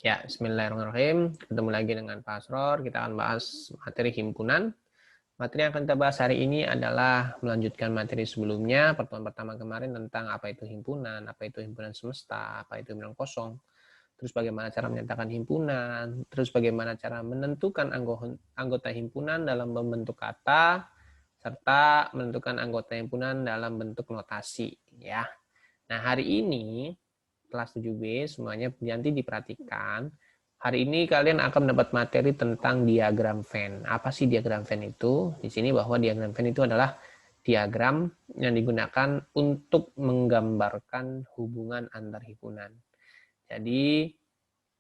Ya, bismillahirrahmanirrahim. Ketemu lagi dengan Pak Asror. Kita akan bahas materi himpunan. Materi yang akan kita bahas hari ini adalah melanjutkan materi sebelumnya, pertemuan pertama kemarin tentang apa itu himpunan, apa itu himpunan semesta, apa itu himpunan kosong, terus bagaimana cara menyatakan himpunan, terus bagaimana cara menentukan anggota himpunan dalam membentuk kata, serta menentukan anggota himpunan dalam bentuk notasi. Ya. Nah, hari ini kelas 7B semuanya nanti diperhatikan. Hari ini kalian akan mendapat materi tentang diagram Venn. Apa sih diagram Venn itu? Di sini bahwa diagram Venn itu adalah diagram yang digunakan untuk menggambarkan hubungan antar himpunan. Jadi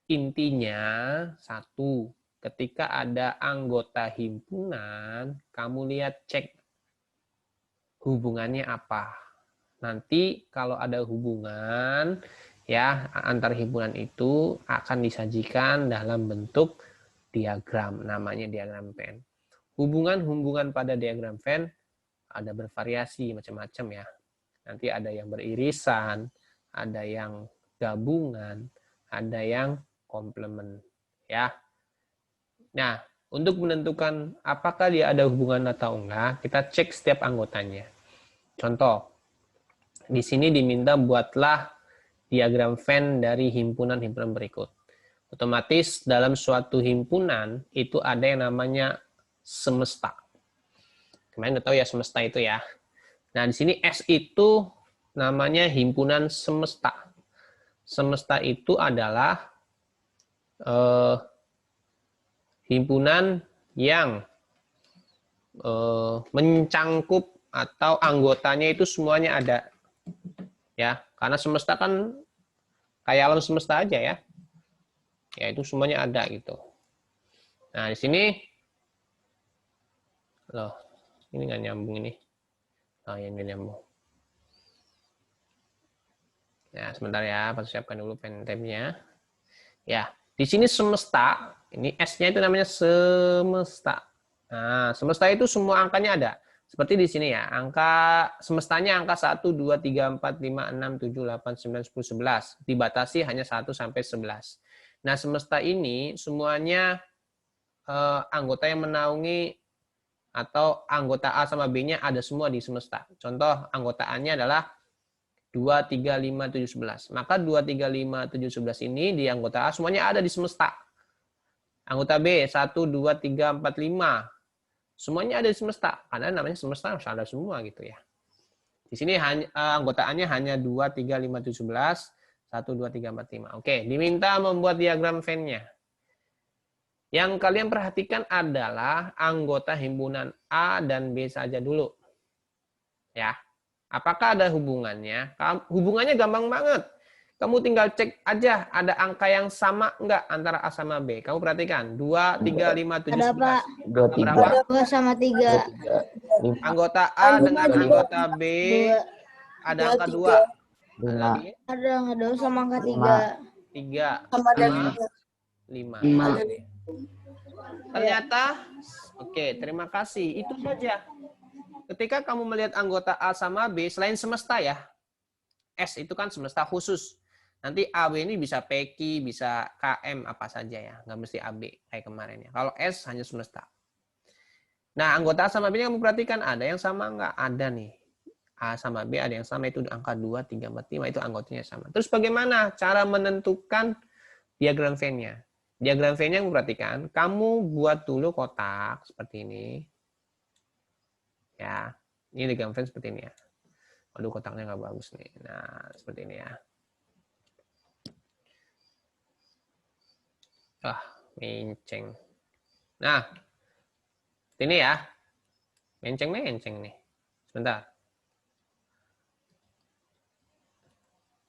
intinya satu, ketika ada anggota himpunan, kamu lihat cek hubungannya apa. Nanti kalau ada hubungan ya antar himpunan itu akan disajikan dalam bentuk diagram, namanya diagram Venn. Hubungan-hubungan pada diagram Venn ada bervariasi macam-macam ya. Nanti ada yang beririsan, ada yang gabungan, ada yang komplement ya. Nah, untuk menentukan apakah dia ada hubungan atau enggak, kita cek setiap anggotanya. Contoh, di sini diminta buatlah diagram Venn dari himpunan-himpunan berikut. Otomatis dalam suatu himpunan itu ada yang namanya semesta. Kemarin udah tahu ya semesta itu ya. Nah, di sini S itu namanya himpunan semesta. Semesta itu adalah himpunan yang mencangkup atau anggotanya itu semuanya ada. Ya, karena semesta kan kayak alam semesta aja ya. Ya, itu semuanya ada gitu. Nah, di sini loh, ini nggak nyambung ini. Oh, ini nyambung. Ya, sebentar ya, persiapkan dulu pen tab-nya. Ya, di sini semesta, ini S-nya itu namanya semesta. Nah, semesta itu semua angkanya ada. Seperti di sini ya, angka semestanya angka 1, 2, 3, 4, 5, 6, 7, 8, 9, 10, 11. Dibatasi hanya 1 sampai 11. Nah, semesta ini semuanya anggota yang menaungi atau anggota A sama B-nya ada semua di semesta. Contoh anggota A-nya adalah 2, 3, 5, 7, 11. Maka 2, 3, 5, 7, 11 ini di anggota A semuanya ada di semesta. Anggota B 1, 2, 3, 4, 5. Semuanya ada di semesta. Karena namanya semesta harus ada semua gitu ya. Di sini hanya anggotaannya hanya 2, 3, 5, 7, 11. 1, 2, 3, 4, 5. Oke, diminta membuat diagram Venn-nya. Yang kalian perhatikan adalah anggota himpunan A dan B saja dulu. Ya. Apakah ada hubungannya? Hubungannya gampang banget. Kamu tinggal cek aja ada angka yang sama enggak antara A sama B. Kamu perhatikan. 2, 3, 5, 7, Ada, 11. Pak. Angka berapa? 2 sama 3. Anggota A dengan anggota B 2. ada angka 2. Ada lagi? Ada nggak 2 sama angka 3. 3 Sama ada sama 5. Ternyata, oke, terima kasih. Itu saja. Ketika kamu melihat anggota A sama B, selain semesta ya, S itu kan semesta khusus. Nanti AB ini bisa PQ, bisa KM, apa saja ya. Nggak mesti AB kayak kemarin ya. Kalau S hanya semesta. Nah, anggota A sama B kamu perhatikan ada yang sama nggak? Ada nih. A sama B ada yang sama, itu angka 2, 3, 4, 5, itu anggotanya sama. Terus bagaimana cara menentukan diagram Venn-nya? Diagram Venn-nya kamu perhatikan, kamu buat dulu kotak seperti ini. Ya, ini diagram Venn seperti ini ya. Aduh, kotaknya nggak bagus nih. Nah, seperti ini ya. Menceng. Nah, ini ya. Menceng nih. Sebentar.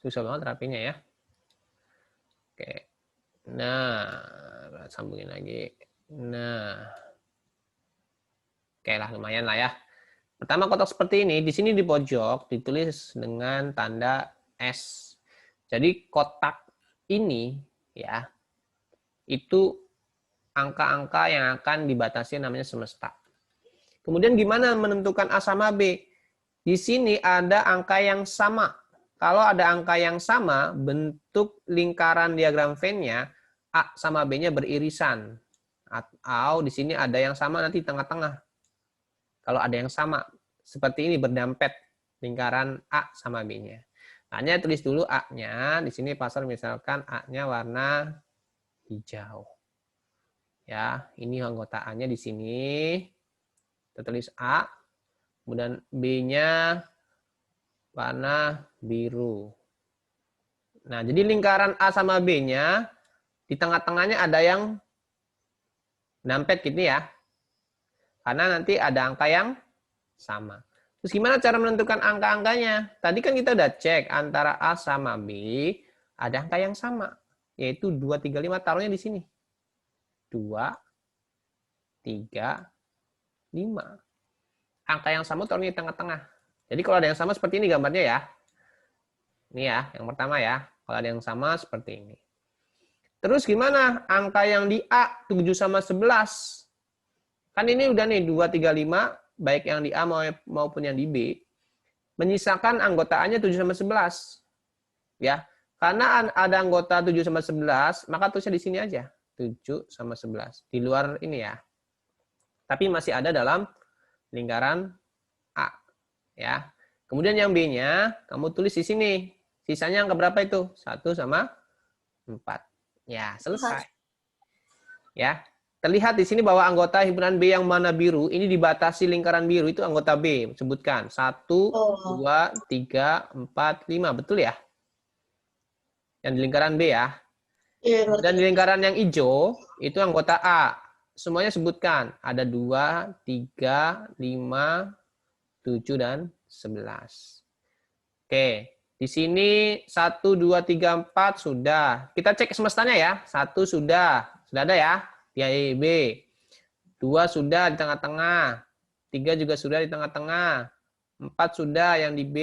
Susah banget rapinya ya. Oke. Nah, sambungin lagi. Nah. Oke lah, lumayan lah ya. Pertama kotak seperti ini, di sini di pojok ditulis dengan tanda S. Jadi kotak ini ya, itu angka-angka yang akan dibatasi namanya semesta. Kemudian gimana menentukan A sama B? Di sini ada angka yang sama. Kalau ada angka yang sama, bentuk lingkaran diagram Venn-nya A sama B-nya beririsan. Atau di sini ada yang sama nanti tengah-tengah. Kalau ada yang sama, seperti ini berdempet lingkaran A sama B-nya. A-nya tulis dulu A-nya. Di sini pasar misalkan A-nya warna hijau. Ya, ini anggota A-nya di sini. Kita tulis A. Kemudian B-nya warna biru. Nah, jadi lingkaran A sama B-nya di tengah-tengahnya ada yang nampet gitu ya. Karena nanti ada angka yang sama. Terus gimana cara menentukan angka-angkanya? Tadi kan kita udah cek antara A sama B, ada angka yang sama. Yaitu 2, 3, 5, taruhnya di sini. 2, 3, 5. Angka yang sama taruhnya di tengah-tengah. Jadi kalau ada yang sama seperti ini gambarnya ya. Ini ya, yang pertama ya. Kalau ada yang sama seperti ini. Terus gimana? Angka yang di A, 7 sama 11. Kan ini udah nih, 2, 3, 5. Baik yang di A maupun yang di B. Menyisakan anggota A-nya 7 sama 11. Ya. Karena ada anggota 7 sama 11, maka tulisnya di sini aja. 7 sama 11. Di luar ini ya. Tapi masih ada dalam lingkaran A. Ya. Kemudian yang B-nya, kamu tulis di sini. Sisanya angka berapa itu? 1 sama 4. Ya, selesai. Ya. Terlihat di sini bahwa anggota himpunan B yang mana biru, ini dibatasi lingkaran biru itu anggota B. Sebutkan. 1, 2, 3, 4, 5. Betul ya? Yang di lingkaran B ya. Dan di lingkaran yang hijau, itu anggota A. Semuanya sebutkan. Ada 2, 3, 5, 7, dan 11. Oke. Di sini 1, 2, 3, 4 sudah. Kita cek semestanya ya. 1 sudah. Sudah ada ya. Di A, B. 2 sudah di tengah-tengah. 3 juga sudah di tengah-tengah. 4 sudah yang di B.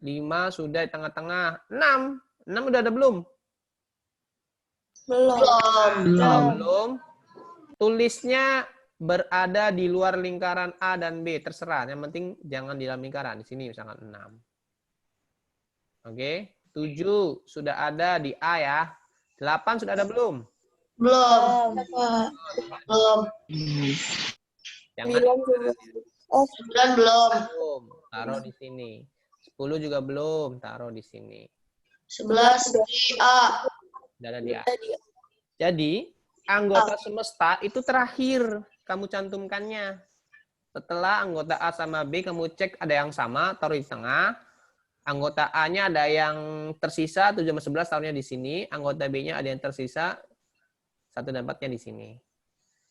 5 sudah di tengah-tengah. 6. 6 udah ada belum? Belum. Tulisnya berada di luar lingkaran A dan B. Terserah. Yang penting jangan di dalam lingkaran. Di sini misalkan 6. Oke. 7 sudah ada di A ya. 8 sudah ada belum? Belum. Jangan 9 belum. belum. Taruh di sini. 10 juga belum. Taruh di sini. 11 di A. Sudah ada di A. Jadi, anggota semesta itu terakhir kamu cantumkannya. Setelah anggota A sama B, kamu cek ada yang sama, taruh di tengah. Anggota A-nya ada yang tersisa, 7 sama 11 taruhnya di sini. Anggota B-nya ada yang tersisa, 1 dan 4-nya di sini.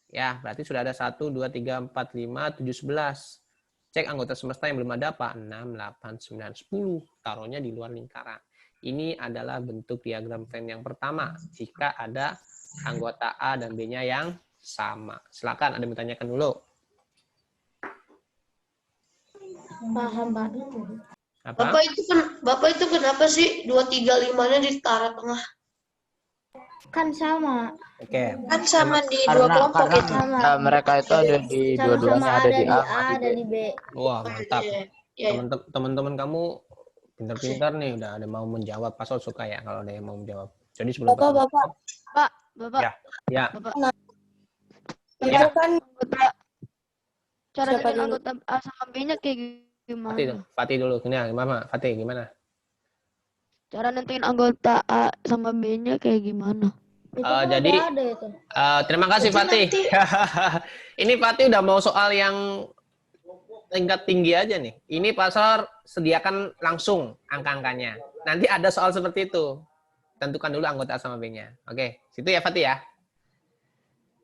Ya, berarti sudah ada 1, 2, 3, 4, 5, 7, 11. Cek anggota semesta yang belum ada apa? 6, 8, 9, 10. Taruhnya di luar lingkaran. Ini adalah bentuk diagram Venn yang pertama. Jika ada anggota A dan B-nya yang sama. Silakan, ada yang bertanyakan dulu. Paham, Pak. Apa? Bapak itu kenapa sih 2, 3, 5-nya ditaruh tengah? Kan sama. Oke. Kan sama di dua kelompok itu. Sama. Mereka itu ada di dua-duanya, Sama-sama ada di A, A, ada di B. Wah, mantap. Iya. Teman-teman kamu pintar-pintar nih, udah ada mau menjawab. Pasal suka ya kalau ada yang mau menjawab. Jadi sebelum Bapak. Bapak, Ya. itu Ya. kan cara Siapa dengan dulu? anggota A sama B-nya kayak gimana? Fatih dulu. Gimana? Fatih gimana? Cara nentuin anggota A sama B-nya kayak gimana? Itu kan jadi udah ada itu. terima kasih Itu Fatih. nanti- Ini Fatih udah mau soal yang tingkat tinggi aja nih. Ini pasar sediakan langsung angka-angkanya. Nanti ada soal seperti itu. Tentukan dulu anggota A sama B-nya. Oke, situ ya Fatih ya.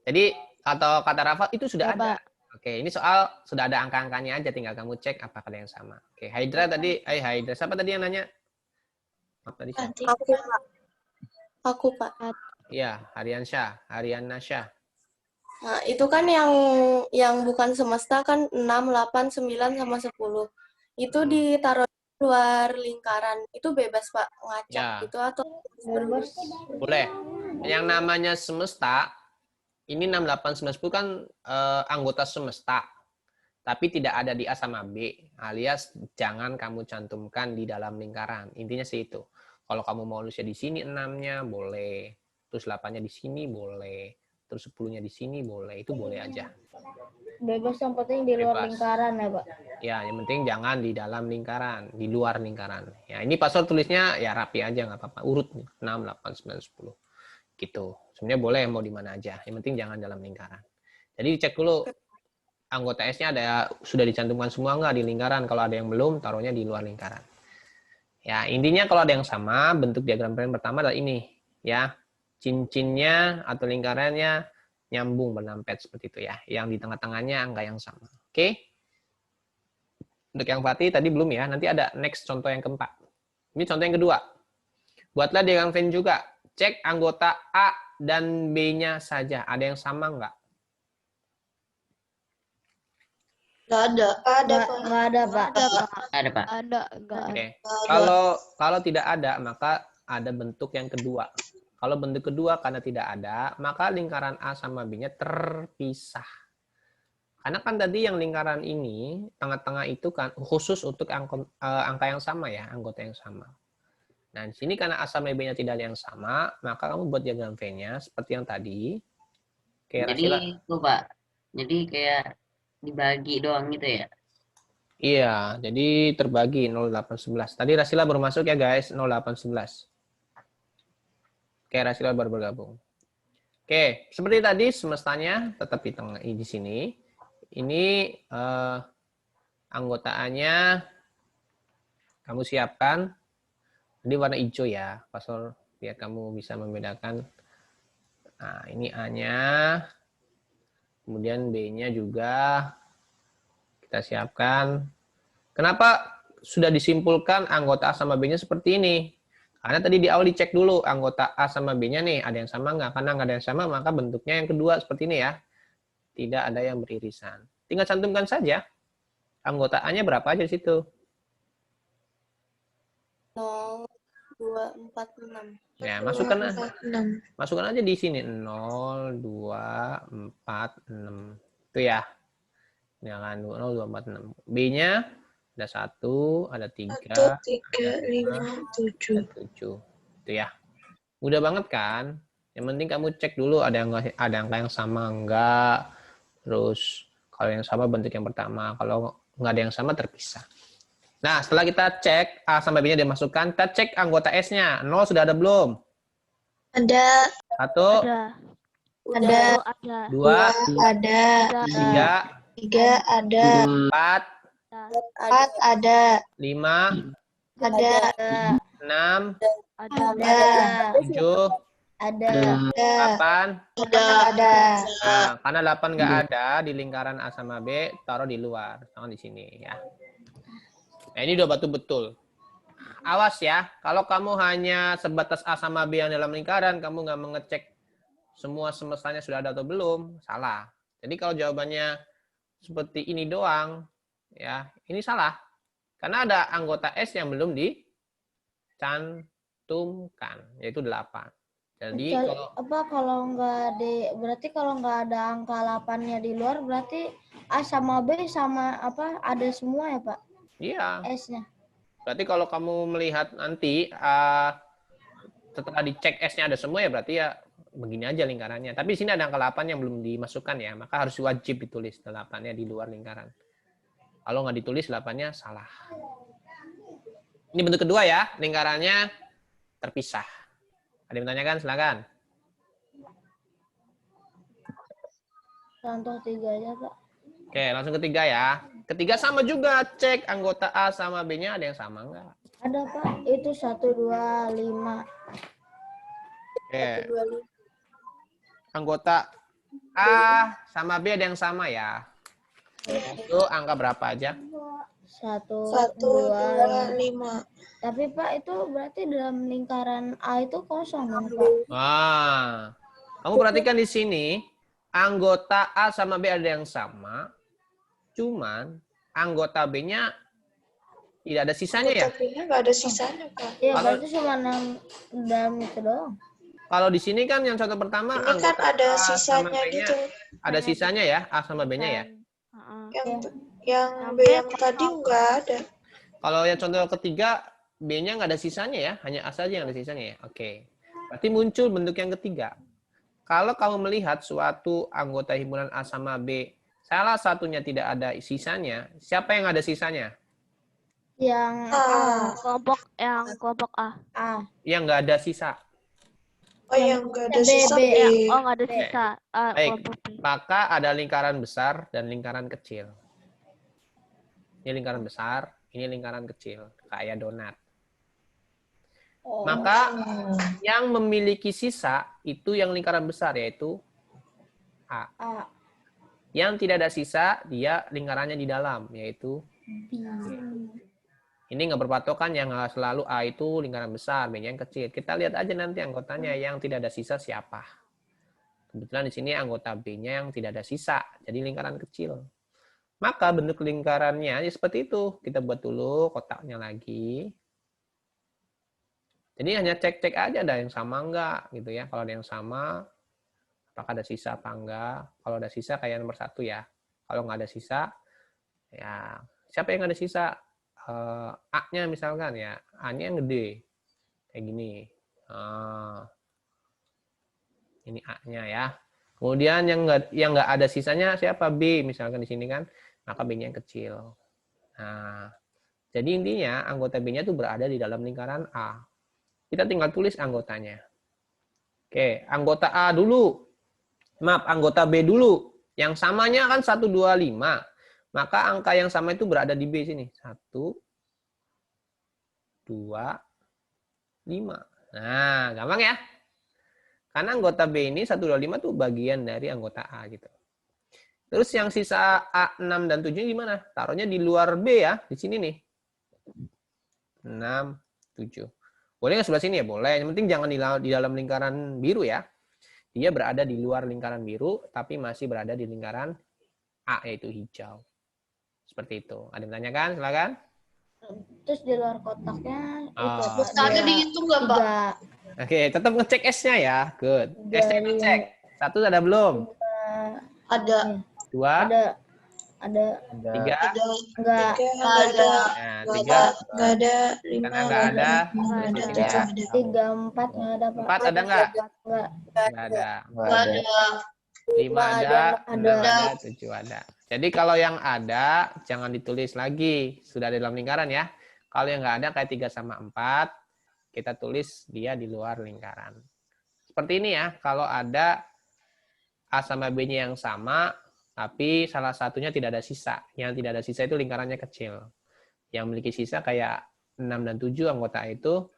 Jadi kata Rafa itu sudah ada. Oke, ini soal sudah ada angka-angkanya aja, tinggal kamu cek apakah ada yang sama. Oke, Haidra tadi, Haidra, siapa tadi yang nanya? Apa tadi siapa? Aku, Pak. Iya, Hariana Syah. Nah, itu kan yang bukan semesta kan 6, 8, 9, sama 10. Itu ditaruh di luar lingkaran. Itu bebas, Pak, ngacak Ya. gitu atau Bebas. Boleh. Yang namanya semesta, ini 6, 8, 9, 10 kan anggota semesta. Tapi tidak ada di A sama B. Alias jangan kamu cantumkan di dalam lingkaran. Intinya sih itu. Kalau kamu mau nulisnya di sini 6-nya, boleh. Terus 8-nya di sini boleh. Terus 10-nya di sini boleh. Itu boleh aja. Bebas yang penting di luar Bebas. lingkaran ya, Pak. Ya, yang penting jangan di dalam lingkaran, di luar lingkaran. Ya, ini password tulisnya ya rapi aja, nggak apa-apa. Urut 6, 8, 9, 10. Gitu. Sebenarnya boleh mau di mana aja. Yang penting jangan dalam lingkaran. Jadi dicek dulu anggota S-nya sudah dicantumkan semua nggak di lingkaran. Kalau ada yang belum, taruhnya di luar lingkaran. Ya, intinya kalau ada yang sama, bentuk diagram Venn pertama adalah ini. Ya, cincinnya atau lingkarannya nyambung bernampet seperti itu ya. Yang di tengah-tengahnya angka yang sama. Oke? Untuk yang Fatih tadi belum ya. Nanti ada next contoh yang keempat. Ini contoh yang kedua. Buatlah diagram Venn juga. Cek anggota A dan B-nya saja. Ada yang sama nggak? Nggak ada. Nggak ada, Pak. Ada, Pak. Ada, enggak ada. Oke. Kalau tidak ada, maka ada bentuk yang kedua. Kalau bentuk kedua karena tidak ada, maka lingkaran A sama B-nya terpisah. Karena kan tadi yang lingkaran ini, tengah-tengah itu kan khusus untuk angka yang sama ya, anggota yang sama. Nah, di sini karena A sama B-nya tidak ada yang sama, maka kamu buat diagram V-nya seperti yang tadi. Kayak Jadi itu, Pak. Jadi kayak dibagi doang gitu ya. Iya, jadi terbagi 0811. Tadi Rasila baru masuk ya guys, 0811. Oke, Rasila baru bergabung. Oke, seperti tadi semestanya tetap di tengah di sini. Ini anggotaannya kamu siapkan. Jadi warna hijau ya, Pastor, biar kamu bisa membedakan. Nah, ini A-nya. Kemudian B-nya juga kita siapkan. Kenapa sudah disimpulkan anggota A sama B-nya seperti ini? Karena tadi di awal dicek dulu anggota A sama B-nya nih, ada yang sama nggak? Karena nggak ada yang sama, maka bentuknya yang kedua seperti ini ya. Tidak ada yang beririsan. Tinggal cantumkan saja. Anggota A-nya berapa aja di situ? 0, 2, 4, 6. Ya, masukkan aja di sini 0, 2, 4, 6. Itu ya. Ya kan 0, 2, 4, 6. B-nya ada 1, ada 3, 1, 3, 5, 7. 7. Itu ya. Mudah banget kan? Yang penting kamu cek dulu ada angka yang sama enggak. Terus kalau yang sama bentuk yang pertama, kalau nggak ada yang sama terpisah. Nah, setelah kita cek A sama B-nya dimasukkan, kita cek anggota S-nya. 0 sudah ada belum? Ada. 1, Ada. Ada. 2, Ada. 3, 3 ada. 4, 4 ada. 5, Ada. 6, Ada. 7, Ada. 8. Ada. Nah, karena 8 nggak ada di lingkaran A sama B, taruh di luar. Jangan di sini ya. Nah, ini udah betul-betul. Awas ya, kalau kamu hanya sebatas A sama B yang dalam lingkaran, kamu nggak mengecek semua semestanya sudah ada atau belum, salah. Jadi kalau jawabannya seperti ini doang, ya ini salah. Karena ada anggota S yang belum dicantumkan, yaitu 8. Jadi kalau berarti kalau nggak ada angka 8-nya di luar, berarti A sama B sama ada semua ya, Pak? iya. S-nya. Berarti kalau kamu melihat nanti setelah dicek S-nya ada semua ya berarti ya begini aja lingkarannya. Tapi di sini ada angka 8 yang belum dimasukkan ya, maka harus wajib ditulis 8-nya di luar lingkaran. Kalau nggak ditulis 8-nya salah. Ini bentuk kedua ya, lingkarannya terpisah. Ada yang bertanyakan? Silakan. Contoh 3 aja, Pak. Oke, langsung ketiga ya. Ketiga sama juga, cek anggota A sama B-nya ada yang sama nggak? Ada, Pak. Itu 1, 2, 5. Oke. Anggota A sama B ada yang sama ya. Itu angka berapa aja? 1, 1, 2, 2, 5. 5. Tapi, Pak, itu berarti dalam lingkaran A itu kosong kan, Pak? Wah. Kamu perhatikan di sini, anggota A sama B ada yang sama, cuman anggota B-nya tidak ada sisanya ya. Tapi nggak ada sisanya, Kak. Iya, Kalau- berarti cuma dalam itu doang. Kalau di sini kan yang contoh pertama Ini kan anggota ada A sama sisanya B-nya gitu. ada sisanya ya, A sama B-nya ya. Heeh. Yang B yang tadi nggak ada. Kalau yang contoh ketiga B-nya nggak ada sisanya ya, hanya A saja yang ada sisanya ya. Oke. Berarti muncul bentuk yang ketiga. Kalau kamu melihat suatu anggota himpunan A sama B, salah satunya tidak ada sisanya, siapa yang ada sisanya? Yang Kelompok A. A. Yang nggak ada sisa. Oh, yang nggak ada B, sisa B. B. Oh, nggak ada sisa. Baik, Kelompok B. maka ada lingkaran besar dan lingkaran kecil. Ini lingkaran besar, ini lingkaran kecil, kayak donat. Maka yang memiliki sisa itu yang lingkaran besar, yaitu A. A. Yang tidak ada sisa, dia lingkarannya di dalam, yaitu B. ini nggak berpatokan yang selalu A itu lingkaran besar, B yang kecil. Kita lihat aja nanti anggotanya yang tidak ada sisa siapa. Kebetulan di sini anggota B-nya yang tidak ada sisa, jadi lingkaran kecil. Maka bentuk lingkarannya ya seperti itu. Kita buat dulu kotaknya lagi. Jadi hanya cek-cek aja ada yang sama enggak gitu ya. Kalau ada yang sama, apakah ada sisa apa enggak. Kalau ada sisa kayak nomor 1 ya. Kalau nggak ada sisa, ya siapa yang ada sisa? A-nya misalkan ya. A-nya yang gede. Kayak gini. Ini A-nya ya. Kemudian yang nggak ada sisanya siapa? B misalkan di sini kan. Maka B-nya yang kecil. Nah, jadi intinya anggota B-nya itu berada di dalam lingkaran A. Kita tinggal tulis anggotanya. Oke, anggota A dulu. Maaf, anggota B dulu. Yang samanya kan 1, 2, 5. Maka angka yang sama itu berada di B sini. 1, 2, 5. Nah, gampang ya? Karena anggota B ini 1, 2, 5 tuh bagian dari anggota A gitu. Terus yang sisa A, 6, dan 7 gimana? Taruhnya di luar B ya. Di sini nih. 6, 7. Boleh nggak sebelah sini ya? Boleh. Yang penting jangan di dalam lingkaran biru ya. Dia berada di luar lingkaran biru, tapi masih berada di lingkaran A, yaitu hijau. Seperti itu. Ada yang tanyakan? Silakan. Terus di luar kotaknya itu Besarnya dihitung nggak, Pak? 3. Oke, tetap ngecek S-nya ya. Good. Tiga, S-nya ngecek. 1 ada belum? Ada. 2? Ada 3? enggak 3, nggak ada. Nah, 4, 3. nggak ada. 5, Karena nggak ada. Nggak Di ada. sini ya. 3, 4 enggak ada, Pak. 4 ada nggak? Enggak. Nggak ada. Nggak ada. 5 ada, ada. 6 ada, 7 ada. Jadi kalau yang ada, jangan ditulis lagi. Sudah ada dalam lingkaran ya. Kalau yang nggak ada, kayak 3 sama 4, kita tulis dia di luar lingkaran. Seperti ini ya. Kalau ada A sama B-nya yang sama, tapi salah satunya tidak ada sisa. Yang tidak ada sisa itu lingkarannya kecil. Yang memiliki sisa kayak 6 dan 7 anggota itu,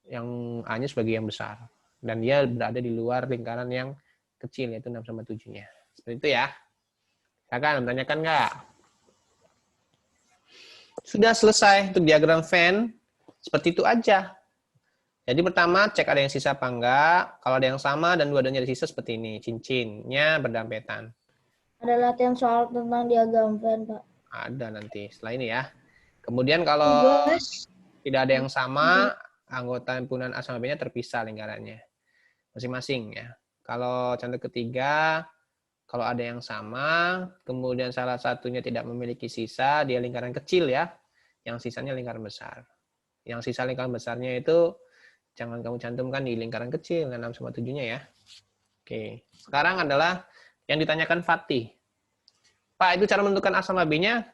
yang A-nya sebagai yang besar. Dan dia berada di luar lingkaran yang kecil, yaitu 6 sama 7-nya. Seperti itu ya. Silakan, tanyakan nggak? Sudah selesai untuk diagram Venn. Seperti itu aja. Jadi pertama, cek ada yang sisa apa enggak. Kalau ada yang sama dan dua-duanya ada sisa seperti ini. Cincinnya berdempetan. Ada latihan soal tentang diagram Venn, Pak. Ada nanti setelah ini ya. Kemudian kalau tidak ada yang sama, anggota himpunan A sama B-nya terpisah lingkarannya. Masing-masing ya. Kalau contoh ketiga, kalau ada yang sama, kemudian salah satunya tidak memiliki sisa, dia lingkaran kecil ya. Yang sisanya lingkaran besar. Yang sisa lingkaran besarnya itu jangan kamu cantumkan di lingkaran kecil, 6 sama 7-nya ya. Oke. Sekarang adalah yang ditanyakan Fatih. Pak, itu cara menentukan A sama B-nya?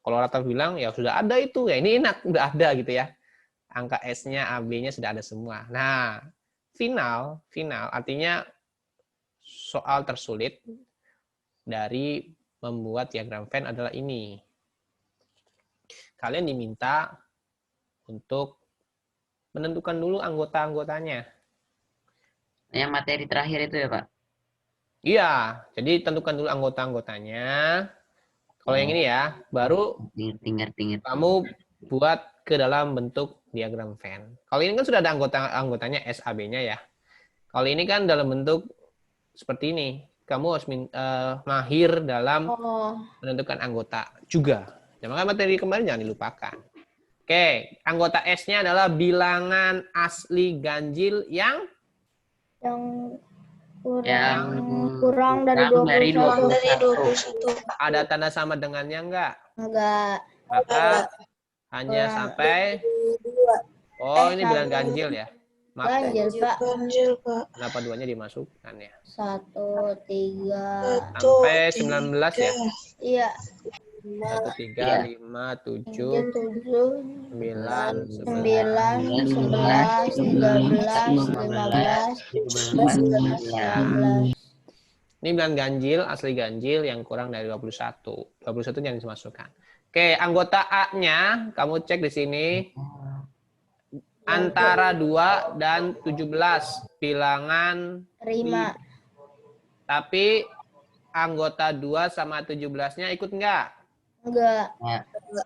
Kalau Rata bilang, ya sudah ada itu. Ya ini enak, udah ada gitu ya. Angka S-nya, A, B-nya sudah ada semua. Nah, final artinya soal tersulit dari membuat diagram Venn adalah ini. Kalian diminta untuk menentukan dulu anggota-anggotanya. Yang materi terakhir itu ya, Pak? Iya, jadi tentukan dulu anggota-anggotanya. Kalau yang ini ya, baru Ngerti. kamu buat ke dalam bentuk diagram Venn. Kalau ini kan sudah ada anggotanya SAB-nya ya. Kalau ini kan dalam bentuk seperti ini. Kamu harus mahir dalam menentukan anggota juga. Nah, maka materi kemarin jangan dilupakan. Oke, anggota S-nya adalah bilangan asli ganjil yang kurang dari 21. Dari 21. ada tanda sama dengannya enggak? Enggak. Maka hanya sampai ini bilangan ganjil ya. Maaf, Ganjil, Pak. Ganjil, Pak. kenapa duanya dimasukkan ya? 1, 3. Sampai 19 ya? Iya. 1, 3, Iya. 5, 7, 7, 9, 9, 11, 11, 13, 15, 16, 17. Ini bilangan ganjil, asli ganjil yang kurang dari 21. 21 yang dimasukkan. Oke, anggota A-nya kamu cek di sini antara 2 dan 17 bilangan Terima. tapi anggota 2 sama 17-nya ikut enggak? Enggak.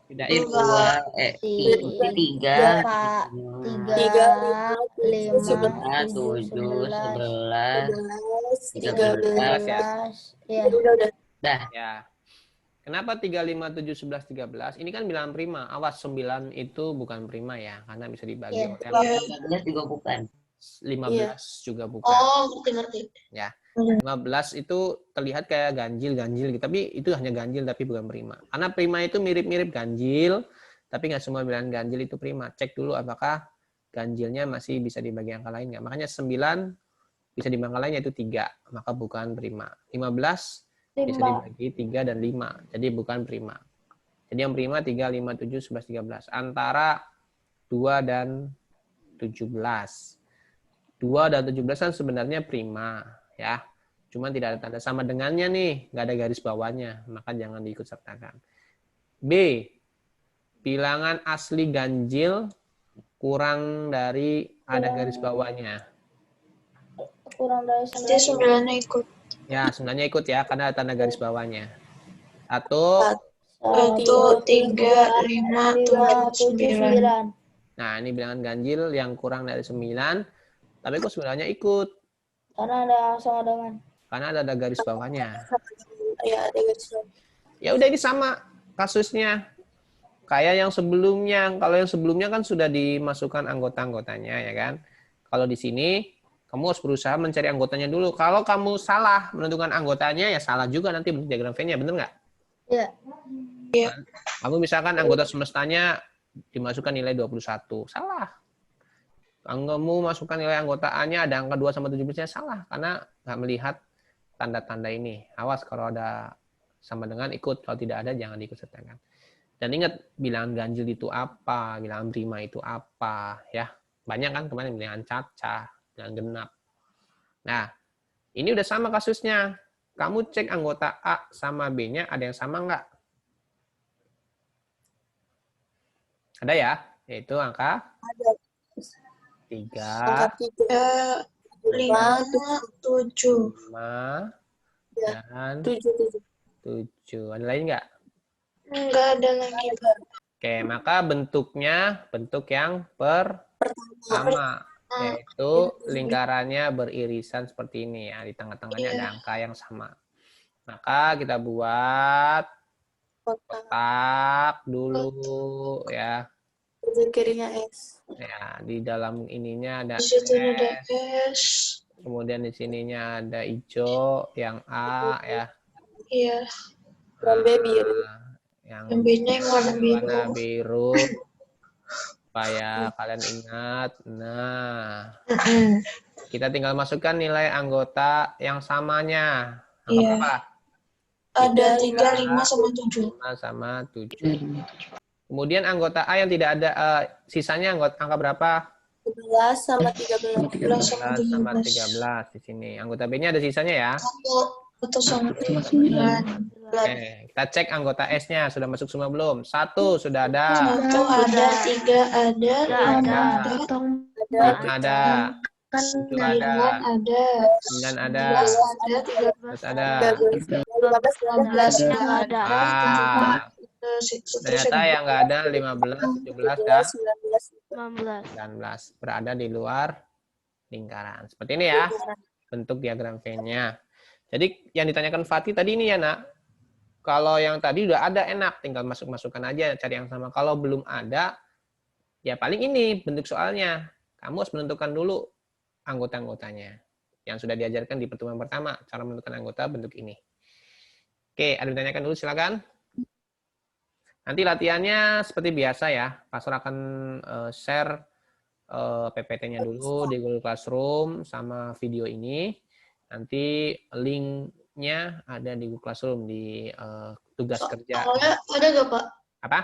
Tidak Itu ikut. dua, Tiga, tiga, Pak. 3, 5, 7, 7, 11, 11, 13 ya. 13. Ya. dah. Ya. Kenapa 3, 5, 7, 11, 13? Ini kan bilangan prima. Awas 9 itu bukan prima ya, karena bisa dibagi Iya. oleh 13 juga bukan. 15 juga bukan. Oh, ngerti. Ya. 15 itu terlihat kayak ganjil, tapi itu hanya ganjil tapi bukan prima. Karena prima itu mirip-mirip ganjil, tapi nggak semua bilangan ganjil itu prima. Cek dulu apakah ganjilnya masih bisa dibagi angka lain nggak. Makanya 9 bisa dibagi angka lain yaitu 3, maka bukan prima. 15 bisa dibagi 3 dan 5, jadi bukan prima. Jadi yang prima 3, 5, 7, 11, 13. Antara 2 dan 17. 2 dan 17 kan sebenarnya prima, ya. Cuman tidak ada tanda sama dengannya nih, nggak ada garis bawahnya, maka jangan diikut sertakan. B. Bilangan asli ganjil kurang dari ada garis bawahnya. Kurang dari Berarti 9-nya ikut. Ya, sebenarnya ikut ya, karena ada tanda garis bawahnya. 1, 1, 3, 5, 7, 9. 9. nah ini bilangan ganjil yang kurang dari 9, tapi kok sebenarnya ikut, Karena ada sama dengan. karena ada garis bawahnya. Ya, ada garis bawah. Ya udah ini sama kasusnya. Kayak yang sebelumnya. Kalau yang sebelumnya kan sudah dimasukkan anggota-anggotanya ya kan. Kalau di sini kamu harus berusaha mencari anggotanya dulu. Kalau kamu salah menentukan anggotanya ya salah juga nanti bentuk diagram V-nya, bener nggak? Iya. Kamu misalkan anggota semestanya dimasukkan nilai 21. Salah. Kamu masukkan nilai anggota A-nya ada angka 2 sama 17-nya salah. Karena nggak melihat tanda-tanda ini. Awas kalau ada sama dengan ikut, kalau tidak ada jangan diikut sertakan. Dan ingat bilangan ganjil itu apa, bilangan prima itu apa, ya. Banyak kan kemarin bilangan cacah, bilangan genap. Nah, ini udah sama kasusnya. Kamu cek anggota A sama B-nya ada yang sama nggak? Ada ya, yaitu angka 3, Angka 3, 5, 7. 5, Ya. dan 7. 7. Ada lain nggak? Enggak ada lagi. Oke, maka bentuknya bentuk yang pertama, yaitu lingkarannya beririsan seperti ini ya. Di tengah-tengahnya ada angka yang sama. Maka kita buat kotak dulu ya. Ujung kirinya S. Ya, di dalam ininya ada Di situ ada S, S. kemudian di sininya ada hijau yang A ya. Iya. Dan B biru. Yang Yang B-nya yang warna biru. warna biru supaya kalian ingat. Nah, kita tinggal masukkan nilai anggota yang samanya. Angka Iya. berapa? Ada 3, 5, sama 7. 5 sama 7. Kemudian anggota A yang tidak ada, sisanya angka berapa? 11 sama 13. 11 sama 11 sama 13. 13 di sini. Anggota B-nya ada sisanya ya. 1 sama 9. Oke, kita cek anggota S-nya sudah masuk semua belum? 1 sudah ada. 1 ada, 3 ada, 5 ada, 5 ada. 7 ada. 9 ada, 9 ada. 11 ada, 13 ada. 12 ada. Ah, seterusnya. ternyata yang nggak ada 15, 17, dan 19. 19 berada di luar lingkaran. Seperti ini ya bentuk diagram V-nya. Jadi yang ditanyakan Fatih tadi ini ya nak, kalau yang tadi udah ada enak, tinggal masuk-masukkan aja cari yang sama. Kalau belum ada, ya paling ini bentuk soalnya. Kamu harus menentukan dulu anggota-anggotanya. Yang sudah diajarkan di pertemuan pertama, cara menentukan anggota bentuk ini. Oke, ada yang ditanyakan dulu silakan. Nanti latihannya seperti biasa ya. Pastor akan share PPT-nya dulu di Google Classroom sama video ini. Nanti link-nya ada di Google Classroom di tugas kerja. Soalnya ada gak, Pak? Apa?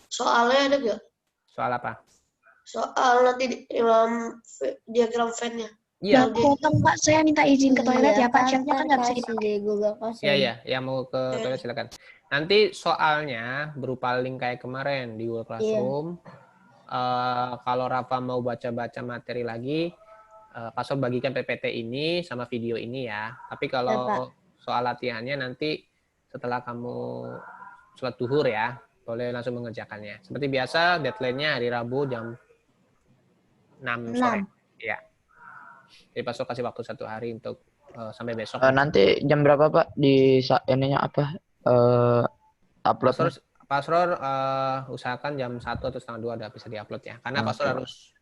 Soalnya ada gak? Soal apa? Soal nanti diagram Venn-nya. Iya. Potong Pak, saya minta izin ke toilet ya Pak. Chatnya kan nggak bisa kasih dipakai. di Google Classroom. Iya, yang mau ke toilet silakan. Nanti soalnya berupa link kayak kemarin di Google Classroom. Kalau Rafa mau baca-baca materi lagi, Pasol bagikan PPT ini sama video ini ya. Tapi kalau soal latihannya nanti setelah kamu sholat duhur ya, boleh langsung mengerjakannya. Seperti biasa, deadline-nya hari Rabu jam 6 sore. Ya. Jadi Pasol kasih waktu 1 hari untuk sampai besok. Nanti jam berapa Pak di ininya apa? Upload. Pasror usahakan jam 1 atau setengah 2 udah bisa diupload ya. Karena Pasror harus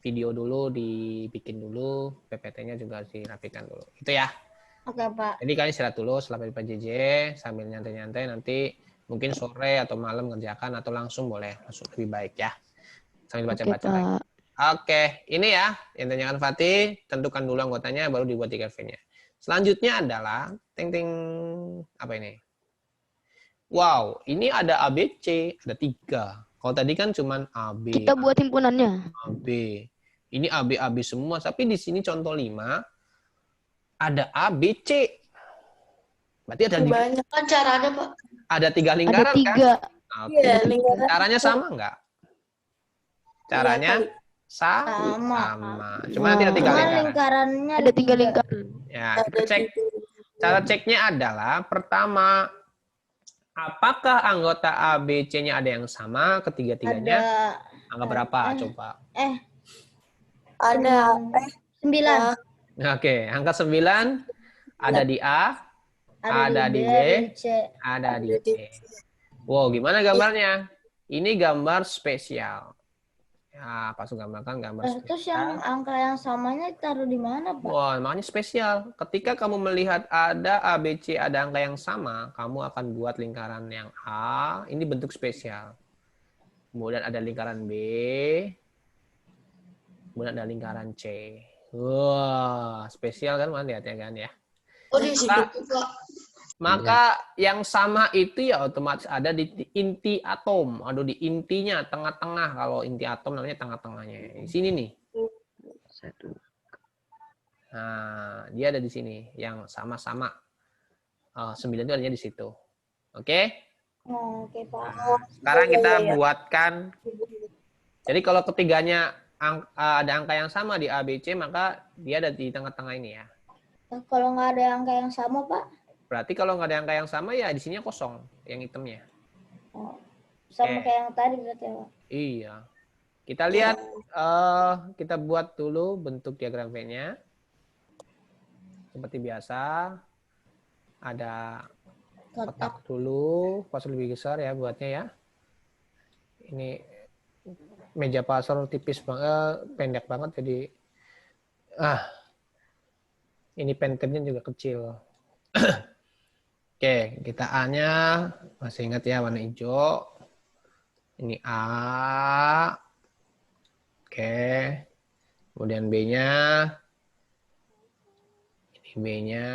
video dulu, dibikin dulu, PPT-nya juga dirapikan dulu. Itu ya. Oke, Pak. Jadi kalian istirahat dulu setelah Pak JJ, sambil nyantai-nyantai, nanti mungkin sore atau malam ngerjakan atau langsung boleh, langsung lebih baik ya. Sambil baca-baca lagi. Oke, ini ya yang tanyakan Fatih, tentukan dulu anggotanya, baru dibuat di nya. Selanjutnya adalah, ting-ting, apa ini? Wow, ini ada ABC, ada 3. Kalau tadi kan cuman AB. Kita buat himpunannya. AB. Ini AB semua, tapi di sini contoh 5 ada ABC. Berarti ada Banyak kan caranya, Pak. ada 3 Ada lingkaran 3. kan? Oke. Iya, lingkaran. Caranya sama enggak? Caranya Sama. Cuma nanti ada 3 Cuma lingkaran. lingkarannya Ada 3 lingkaran. Ya, kita cek. Cara ceknya adalah pertama, apakah anggota ABC-nya ada yang sama ketiga-tiganya? Angka berapa? Coba. Ada 9. Oke, angka 9 ada di A, ada di B, ada di C. Wow, gimana gambarnya? Ini gambar spesial. Ya, pas gambarkan gambar Terus yang spesial. angka yang samanya taruh di mana, Pak? Wah, makanya spesial. Ketika kamu melihat ada ABC, ada angka yang sama, kamu akan buat lingkaran yang A. Ini bentuk spesial. Kemudian ada lingkaran B. Kemudian ada lingkaran C. Wah, spesial kan, lihat ya kan ya. Oh, di situ, Pak. Maka yang sama itu ya otomatis ada di inti atom, ada di intinya, tengah-tengah. Kalau inti atom namanya tengah-tengahnya. Di sini nih. Nah, dia ada di sini yang sama-sama. 9 itu adanya di situ. Oke? Oke, Pak. Nah, sekarang kita buatkan. Jadi kalau ketiganya ada angka yang sama di ABC, maka dia ada di tengah-tengah ini ya. Kalau nggak ada angka yang sama, Pak? Berarti kalau nggak ada angka yang sama ya di sini kosong, yang hitamnya. Oh, sama kayak yang tadi berarti, Pak. Iya. Kita lihat, kita buat dulu bentuk diagram V-nya. Seperti biasa, ada kotak dulu, pas lebih besar ya buatnya ya. Ini meja pasar tipis banget, pendek banget, jadi ini pentemnya juga kecil. Oke, kita A-nya masih ingat ya warna hijau. Ini A. Oke. Kemudian B-nya. Ini B-nya.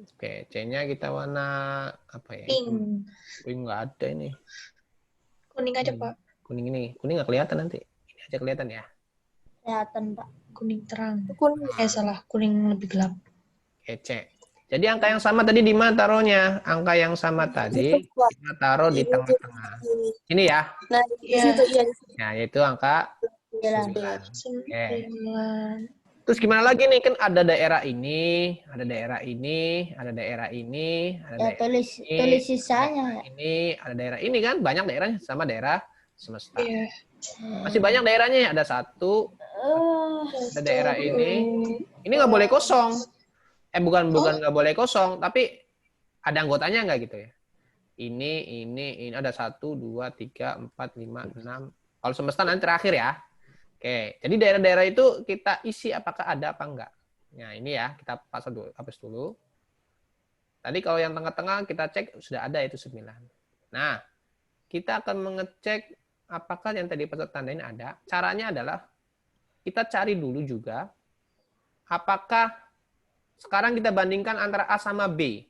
Oke, C-nya kita warna apa ya? Pink. Pink nggak ada ini. Kuning aja, Pak. Kuning ini. Kuning nggak kelihatan nanti. Ini aja kelihatan ya. Kelihatan, Pak. Kuning terang. Salah. Kuning lebih gelap. Oke, C. Jadi angka yang sama tadi di mana taruhnya? Angka yang sama tadi kita taruh di tengah-tengah. Ini ya. Nah, di situ iya. Nah, yaitu angka 9. 9. Oke. Terus gimana lagi nih? Kan ada daerah ini, ada daerah ini, ada daerah ini, ada Ya, daerah tulis sisanya ya. ini, ada daerah ini kan banyak daerahnya sama daerah semesta. Iya. Masih banyak daerahnya ya. Ada 1, ada daerah ini. Ini nggak boleh kosong. Bukan nggak boleh kosong, tapi ada anggotanya nggak gitu ya? Ini ada 1, 2, 3, 4, 5, 6. Kalau semesta nanti terakhir ya. Oke, jadi daerah-daerah itu kita isi apakah ada apa enggak. Nah ini ya, kita hapus dulu. Tadi kalau yang tengah-tengah kita cek sudah ada itu 9. Nah, kita akan mengecek apakah yang tadi peserta tandain ada? Caranya adalah kita cari dulu juga apakah sekarang kita bandingkan antara A sama B.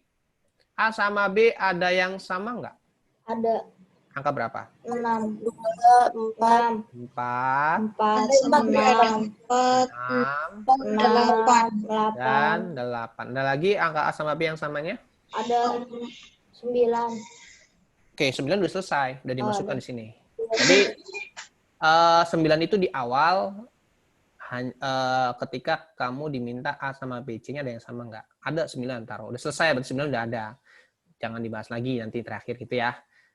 A sama B ada yang sama nggak? Ada Angka berapa? 6, 4, 4, 4, 4, 6, 8. dan 8. Ada lagi angka A sama B yang samanya? ada 9. Oke, 9 udah selesai. Udah dimasukkan udah. di sini. Jadi 9 itu di awal ketika kamu diminta A sama B-nya ada yang sama nggak? Ada 9 taruh. Udah selesai, berarti 9 udah ada. Jangan dibahas lagi nanti terakhir gitu ya.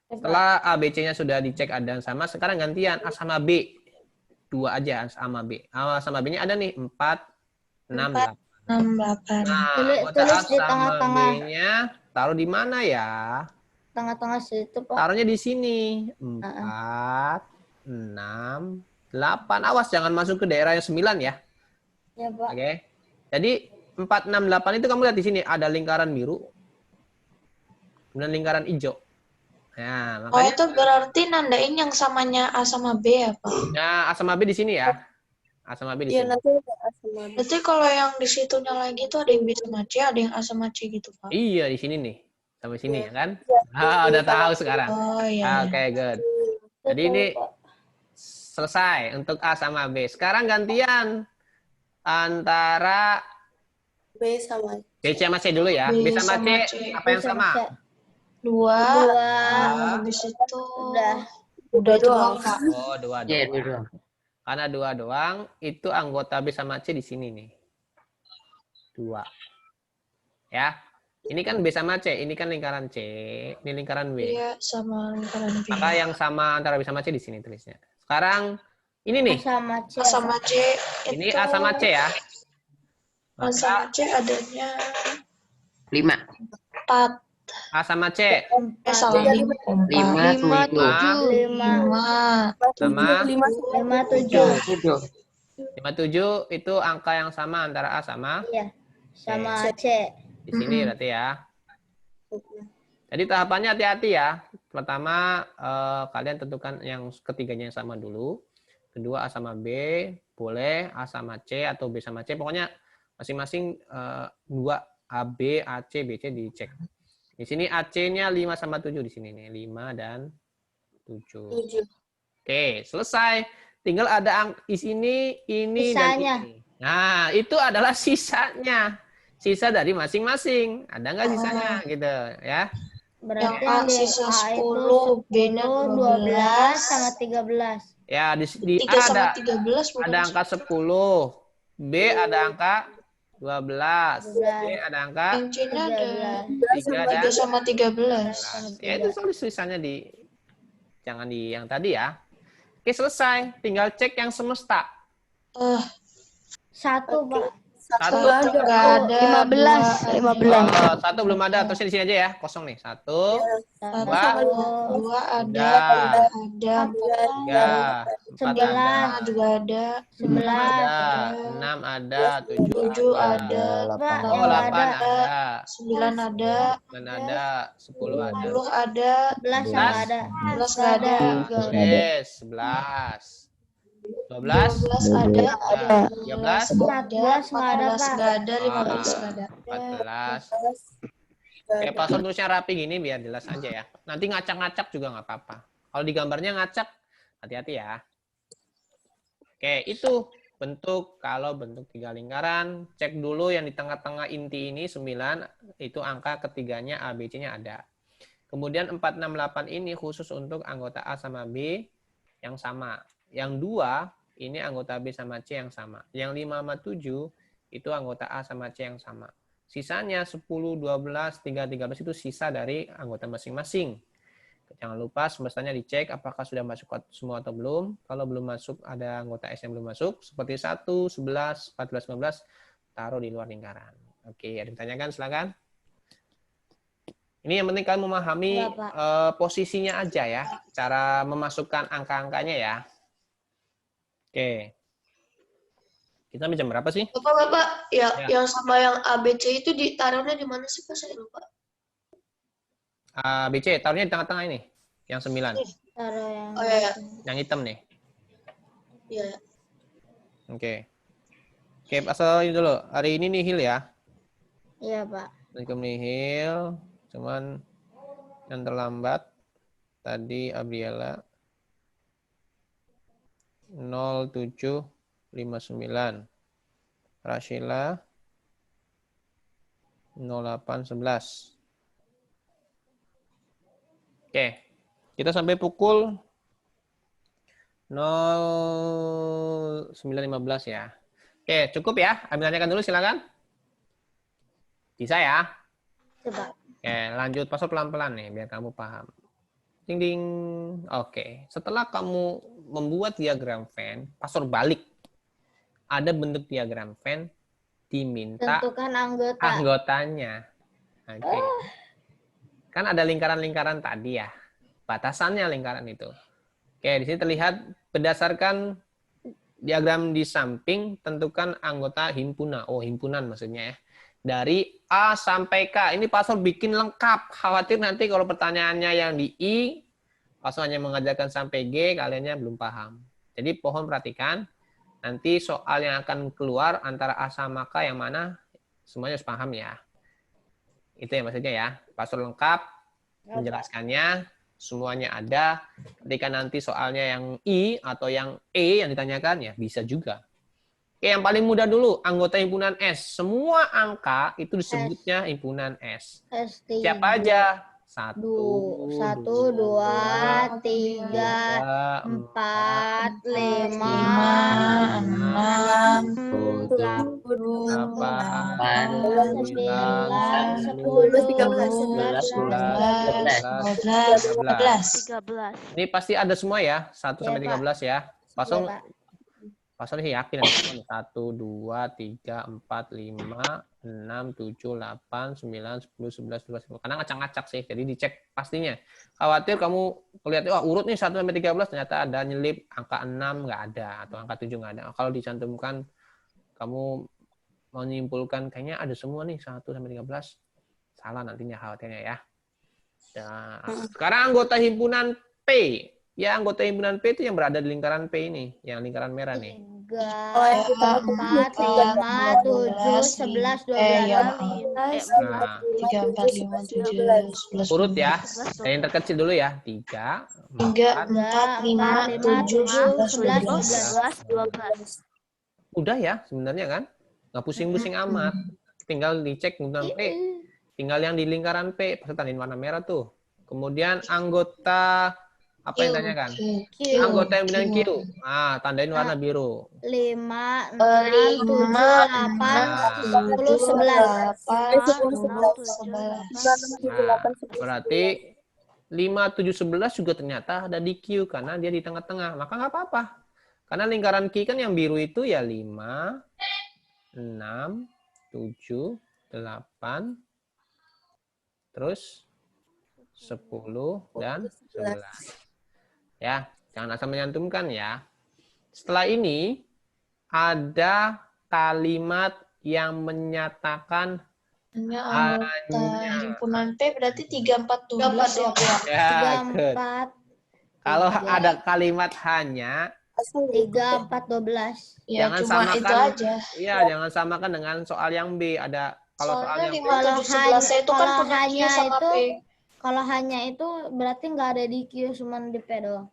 Setelah A, B-nya sudah dicek ada yang sama, sekarang gantian A sama B. 2 aja A sama B. A sama B-nya ada nih 4, 6, 8. 6, 8. Nah, Tulis anggota A di sama tengah-tengah. B-nya taruh di mana ya? Tengah-tengah situ, Pak. Taruhnya di sini. 4, 6, 8. Awas jangan masuk ke daerah yang 9 ya. Ya, Pak. Oke. Jadi 4, 6, 8 itu kamu lihat di sini ada lingkaran biru. Kemudian lingkaran hijau. Nah, Oh, makanya itu berarti nandain yang samanya A sama B ya, Pak? nah, A sama B di sini ya. A sama B di Iya, sini. nanti ada A sama B. Berarti kalau yang di situnya lagi tuh ada yang B sama C, ada yang A sama C gitu, Pak? Iya, di sini nih. Sampai sini ya kan? Udah tahu sekarang. Oh, iya. Oke, good. Jadi ini selesai untuk A sama B. Sekarang gantian antara B sama B sama C dulu ya. B sama C apa yang sama? 2. 2. Habis itu Udah doang, Pak. Oh, 2 Iya, doang. Karena 2 doang, itu anggota B sama C di sini nih. 2. Ya. Ini kan B sama C, ini kan lingkaran C, ini lingkaran B. Iya, sama lingkaran B. Maka yang sama antara B sama C di sini tulisnya. Sekarang ini nih. A sama C. A sama C Ini itu A sama C ya. A sama C adanya 5. 4. A sama C. Salah 5. 5, 5, 7. 7. 5. 5, 7. 7. 57 itu angka yang sama antara A sama Iya. Sama C. di sini berarti ya. Jadi tahapannya hati-hati ya. Pertama kalian tentukan yang ketiganya yang sama dulu. Kedua A sama B, boleh A sama C atau B sama C. Pokoknya masing-masing 2 A, B, A, C, B, C dicek. Di sini AC-nya 5 sama 7 di sini nih. 5 dan 7. 7. Oke, selesai. Tinggal ada di sini, ini, Sisanya. dan ini. Nah, itu adalah sisanya. Sisa dari masing-masing. Ada nggak sisanya gitu ya? Berarti Yang A di sisa A itu 10, B-nya 12 sama 13. Ya, di 3 A sama ada 13 bukan ada angka 10. B ada angka 12. C ada angka yang C-nya ada 3 dan 3 sama 13. ya itu sisanya jangan di yang tadi ya. Oke, selesai. Tinggal cek yang semesta. 1, Pak. Satu Nggak ada. 15. 15. Satu belum ada, terusnya di sini aja ya, kosong nih. 1, 2, 2 ada, 3 ada, 4 3, 4 ada, 5 juga ada, 5 ada, 6 ada, 7 ada, Pak, oh, yang 8 ada. ada, 9 ada, 9 ada, 10 ada. 10 ada, 11 yang nggak ada. 11 nggak ada, Yes, 11. 12 12 ada, 13 14 nggak ada, 14 Pak. nggak ada, 15 nggak ada. 14. Oke, password tulisnya rapi gini biar jelas aja ya. Nanti ngacak-ngacak juga nggak apa-apa. Kalau di gambarnya ngacak, hati-hati ya. Oke, itu bentuk, kalau bentuk 3 lingkaran, cek dulu yang di tengah-tengah inti ini 9, itu angka ketiganya A, B, C-nya ada. Kemudian 4, 6, 8 ini khusus untuk anggota A sama B yang sama. Yang 2, ini anggota B sama C yang sama. Yang 5 sama 7, itu anggota A sama C yang sama. Sisanya 10, 12, 3, 13 itu sisa dari anggota masing-masing. Jangan lupa semestanya dicek apakah sudah masuk semua atau belum. Kalau belum masuk, ada anggota S yang belum masuk. Seperti 1, 11, 14, 15, taruh di luar lingkaran. Oke, ada yang ditanyakan? Silakan. Ini yang penting kalian memahami posisinya aja ya. Cara memasukkan angka-angkanya ya. Oke. Kita jam berapa sih? Bapak, ya, yang sama yang ABC itu ditaruhnya di mana sih, Pak? Saya lupa. A, B, C, taruhnya di tengah-tengah ini. Yang 9. Taruh yang Oh iya, Yang hitam nih. iya. Oke. Oke, pasal ini dulu. Hari ini nihil ya. Iya, Pak. Assalamualaikum nihil. Cuman yang terlambat tadi Abriela 0759. Rashila 0811. Oke. Kita sampai pukul 09.15 ya. Oke, cukup ya. Ambil tanyakan dulu silakan. Bisa ya? Coba. Oke, lanjut pasal pelan-pelan nih biar kamu paham. Ding ding. Oke, setelah kamu membuat diagram Venn, pasal balik. Ada bentuk diagram Venn, diminta Tentukan anggota. anggotanya. Oke. Kan ada lingkaran-lingkaran tadi ya. Batasannya lingkaran itu. Oke, di sini terlihat berdasarkan diagram di samping, tentukan anggota himpunan. Oh, himpunan maksudnya ya. Dari A sampai K. Ini pasal bikin lengkap. Khawatir nanti kalau pertanyaannya yang di I, pasal hanya mengajarkan sampai G, kaliannya belum paham. Jadi pohon perhatikan. Nanti soal yang akan keluar antara A sama K yang mana, semuanya harus paham ya. Itu ya maksudnya ya. Pasal lengkap, menjelaskannya, semuanya ada. Ketika nanti soalnya yang I atau yang E yang ditanyakan, ya bisa juga. Oke, yang paling mudah dulu, anggota himpunan S. Semua angka itu disebutnya himpunan S. S3. Siapa aja? 1, 1, 2, 3, 4, 5, 6, 13. Ini pasti ada semua ya, 1 sampai Iya, Pak. 13 ya. Pasang Iya, Pak. pasang sih yakin 1, 2, 3, 4, 5, 6, 7, 8, 9, 10, 11, 12. Karena ngacak-ngacak sih, jadi dicek pastinya. Khawatir kamu lihat, wah urut nih 1 sampai 13, ternyata ada nyelip angka 6 nggak ada, atau angka 7 nggak ada. Kalau dicantumkan, kamu menyimpulkan kayaknya ada semua nih 1 sampai 13. Salah nantinya khawatirnya ya. Nah, sekarang anggota himpunan P. Ya, anggota himpunan P itu yang berada di lingkaran P ini, yang lingkaran merah nih. 3, 4, 5, 7, 11, 12. Nah, 3, 4, 5, 7, 11, urut ya. Dari yang terkecil dulu ya. 3, 3, 4. 4, 5, 7, 11, 12. 12. Udah ya sebenarnya kan. Nggak pusing-pusing amat. Tinggal dicek himpunan P. Tinggal yang di lingkaran P. Pasti tandain warna merah tuh. Kemudian anggota apa yang ditanyakan? Anggota himpunan Q. Ah, tandain warna biru. 5, 6, 7, 8, 10, 11. 11. Nah, berarti 5, 7, 11 juga ternyata ada di Q karena dia di tengah-tengah. Maka nggak apa-apa. Karena lingkaran Q kan yang biru itu ya 5, 6, 7, 8, terus 10 dan 11. Ya, jangan asal menyantumkan ya. Setelah ini ada kalimat yang menyatakan Ini anggota himpunan P berarti 3, 4, 12 ya. ya, 3, good. 4, Kalau ada kalimat hanya, 3, 4, 12. Ya, jangan cuma itu samakan. aja. Iya, jangan samakan dengan soal yang B. Ada kalau soal Soalnya yang 5, 7, 11 itu kan kalau punya Q hanya sama itu, P. kalau hanya itu berarti nggak ada di Q, cuma di P doang.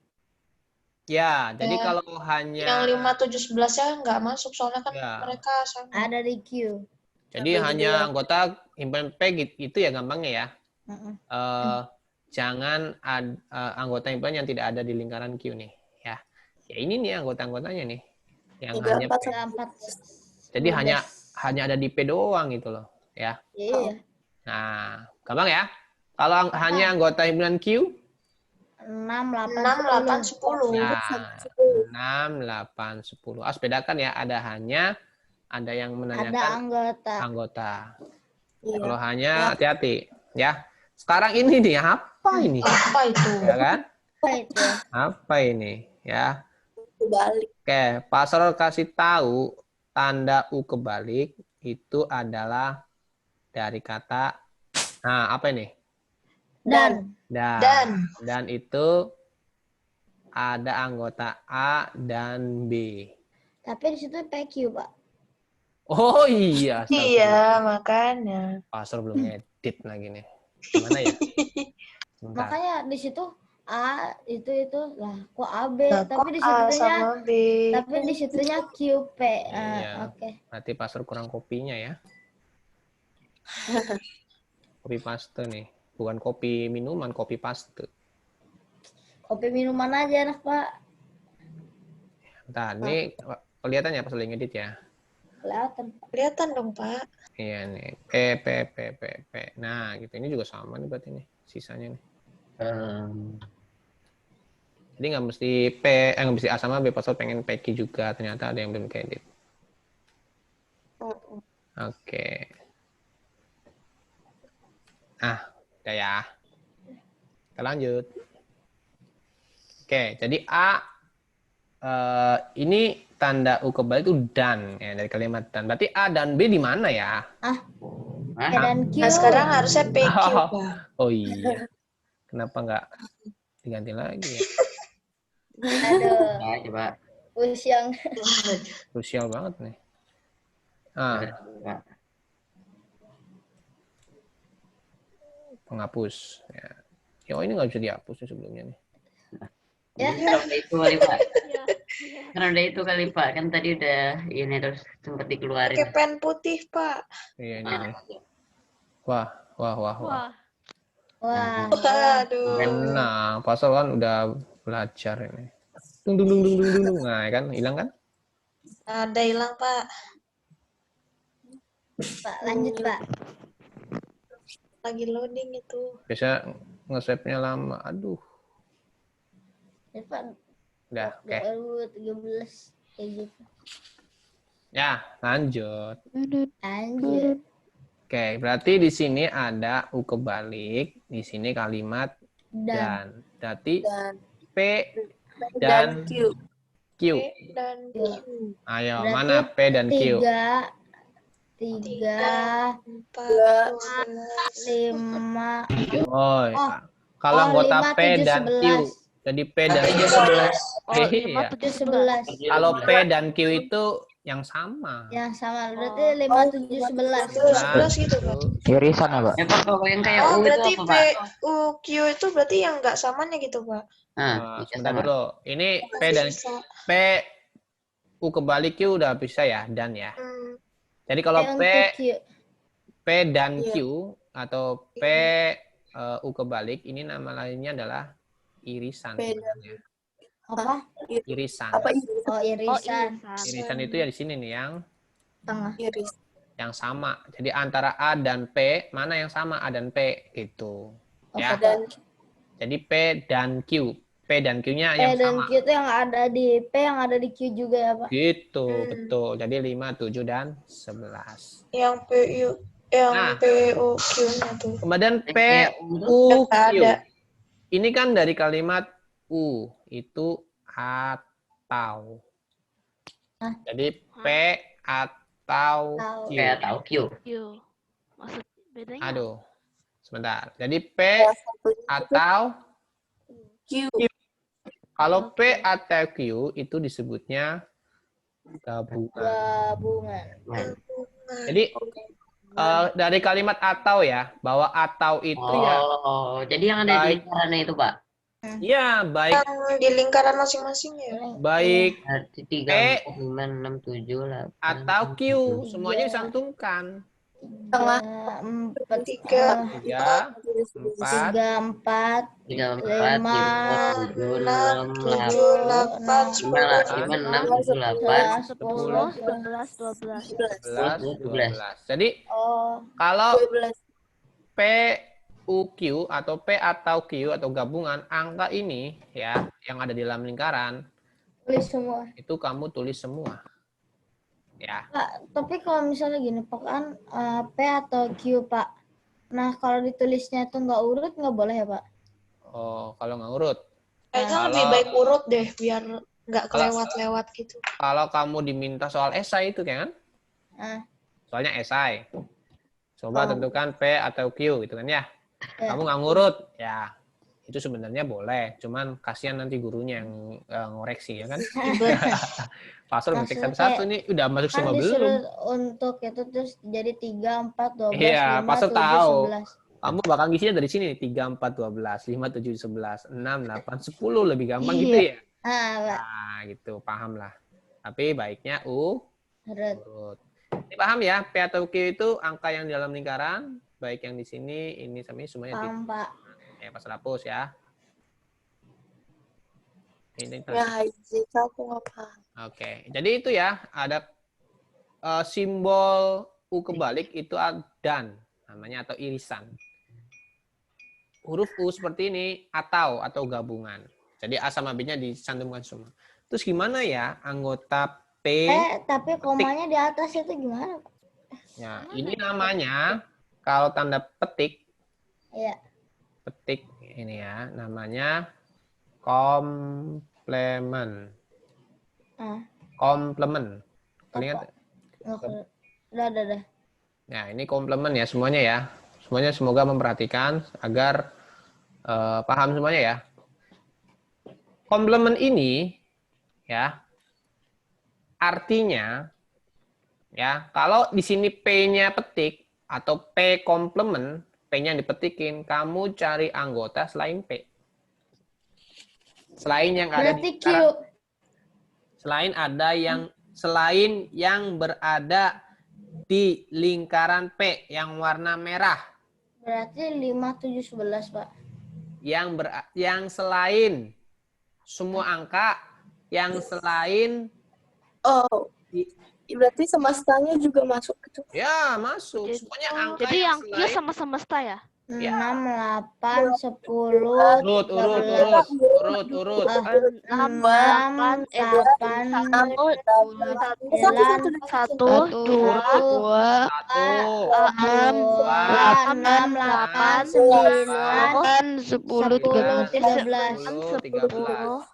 ya, jadi Ya. kalau hanya Yang 5, 7, 11 ya nggak masuk soalnya kan Ya. mereka sama. Ada di Q. jadi hanya anggota himpunan P itu ya gampangnya ya. Heeh. Jangan anggota himpunan yang tidak ada di lingkaran Q nih ya. Ya ini nih anggota-anggotanya nih yang 3, hanya 4, P. 3, 4. Jadi hanya ada di P doang gitu loh ya. Iya. Nah, gampang ya. Kalau hanya anggota himpunan Q 6, 8, 6, 8, 10. ya 6, 8, 10. Harus bedakan ya, ada hanya, ada yang Ada menanyakan anggota. anggota. Iya. Kalau hanya hati-hati ya. Sekarang ini nih apa ini? Apa itu? Ya kan? Apa itu? Apa ini? Ya. Kebalik. Oke, Pastor kasih tahu tanda U kebalik itu adalah dari kata apa ini? Dan. Dan itu ada anggota A dan B. Tapi di situ PQ, Pak. Oh iya, Iya, makanya. Pastor belum ngedit lagi nih. Gimana ya? Sebentar. Makanya di situ A itu lah kok AB Nah, tapi kok di A situnya sama B? tapi di situnya QP. Iya. Oke. Berarti Pastor kurang kopinya ya. Kopi paste nih. Bukan kopi minuman, kopi paste. Kopi minuman aja enak, Pak. Bentar, ini kelihatan ya pas lagi ngedit ya. Kelihatan. Kelihatan dong, Pak. Iya nih. P. Nah, gitu. Ini juga sama nih berarti nih. Sisanya nih. Jadi nggak mesti nggak mesti A sama B, Pastor pengen PQ juga. Ternyata ada yang belum ngedit. Oke. Nah, udah ya. Kita lanjut. Oke, jadi A ini tanda U kebalik itu dan ya dari kalimat dan. Berarti A dan B di mana ya? P dan Q. Nah, sekarang harusnya PQ, Oh. Pak. Oh iya. Kenapa nggak diganti lagi ya? Aduh, Nah, coba. yang Krusial banget nih. Ah, Coba. penghapus. Ya. Oh ini nggak bisa dihapus nih sebelumnya nih. Ya. Karena udah itu kali Pak. Karena udah itu kali Pak. Kan tadi udah ini terus sempat dikeluarin. Pakai pen putih, Pak. Iya ini Ah, nih. Wah. Wah. Waduh. Nah, Pasal kan udah belajar ini. Dung. Nah, kan hilang kan? Ada hilang, Pak. Pak, lanjut, Pak. Lagi loading itu. Biasa nge-save-nya lama. Aduh. Ya, Pak. Udah, oke. 2013 kayak gitu. Ya, lanjut. Lanjut. Oke, berarti di sini ada U kebalik, di sini kalimat dan. Berarti Dan P dan Q. Q. Dan Q. Ayo, Berarti mana P dan Q? 3, 4, 5. Oh, Oh, kalau anggota 5, P 7, dan Q, 11. jadi P dan Q. 11. Oh, Iya. 5, 7, 11. Kalau P dan Q itu yang sama. Yang sama berarti 5, 7, 11. 11 gitu, Pak. Irisan ya, Pak? Ya Pak, kalau yang kayak Oh, U itu berarti apa Pak? PUQ itu berarti yang nggak samanya gitu, Pak. Nah, bisa Sebentar sama. dulu. Ini P dan Bisa. P U kebalik Q udah bisa ya, dan ya. Hmm. Jadi kalau P P untuk Q. P dan Iya. Q atau P U kebalik ini nama lainnya adalah irisan P dan- sebenarnya. Apa? Irisan. Apa ini? Oh, irisan. Irisan itu ya di sini nih yang Tengah. Iris. sama. Jadi antara A dan P, mana yang sama A dan P gitu. Ya. Dan Jadi P dan Q. P dan Q-nya P yang dan sama. Q itu yang ada di P yang ada di Q juga ya, Pak. Gitu, betul. Jadi 5, 7 dan 11. Yang PU, yang Nah. PUQ-nya tuh. Kemudian P Kayak U itu U Nggak Q. ada. Ini kan dari kalimat U itu atau. Jadi P atau Tahu. Q. kayak tahu Q. Yo. Maksud bedanya? Aduh. Sebentar. Jadi P atau Q. kalau P atau Q itu disebutnya gabungan. Gabungan. Jadi dari kalimat atau ya, bahwa atau itu ya, Oh, jadi yang ada di Baik. lingkarannya itu Pak. ya baik Yang di lingkaran masing-masing ya. baik Berarti 3, P 4, 5, 6, 7, 8. atau Q, semuanya disantumkan. Tengah. 4, 3, 3, 4, 3, 4, 3, 4, 5, 7, 6, 7, 8, 8, 10, 6, 7, 8, 10, 11, 12. 11, 12. Jadi Oh, kalau 12. P U Q atau P atau Q atau gabungan angka ini ya yang ada di dalam lingkaran tulis semua. itu kamu tulis semua. Ya. Pak, tapi kalau misalnya gini, Pak, kan P atau Q, Pak. Nah, kalau ditulisnya itu nggak urut, nggak boleh ya, Pak? Oh, kalau nggak urut. Kayaknya Kalau- lebih baik urut deh, biar nggak Kalau- kelewat-lewat gitu. Kalau kamu diminta soal esai itu kan? Nah, Soalnya esai. Coba tentukan P atau Q gitu kan ya. Ya. Kamu nggak ngurut ya. itu sebenarnya boleh, cuman kasihan nanti gurunya yang ngoreksi ya kan. Pasal ngetik Maksudnya satu-satu nih udah masuk Kan semua belum? disuruh untuk itu terus jadi 3, 4, 12, Iya, 5, Pasal 7, tahu. 11. Kamu bakal ngisinya dari sini nih, 3, 4, 12, 5, 7, 11, 6, 8, 10 lebih gampang gitu Iya. ya. Ah, Pak. Nah, gitu, paham lah. Tapi baiknya urut. Urut. Ini paham ya, P atau Q itu angka yang di dalam lingkaran, baik yang di sini, ini sama ini semuanya titik. Paham, Pak. Ya, Pasal hapus ya. Ini Ya, jika aku nggak paham. Oke, jadi itu ya, ada simbol U kebalik itu dan, namanya atau irisan. Huruf U seperti ini atau gabungan. Jadi A sama B-nya dicantumkan semua. Terus gimana ya anggota P? Tapi komanya di atas itu gimana, Pak? Ya, ini namanya kalau tanda petik, Iya. petik ini ya, namanya komplement. Ah, Komplement. Kalian ingat? udah. Nah, ini komplement ya semuanya ya. Semuanya semoga memperhatikan agar paham semuanya ya. Komplement ini ya artinya ya kalau di sini P-nya petik atau P komplement, P-nya dipetikin, kamu cari anggota selain P. Selain yang ada Berarti di Q. selain yang berada di lingkaran P yang warna merah. Berarti 5, 7, 11, Pak. Yang selain semua angka yang selain Oh, berarti semestanya juga masuk gitu. ya masuk semuanya angka Jadi yang Q selain sama semesta ya? 6, Ya. 8, 10, urut 13, 6, 8, 1, 2, 2, 6, 8, 9, 10, 13, 13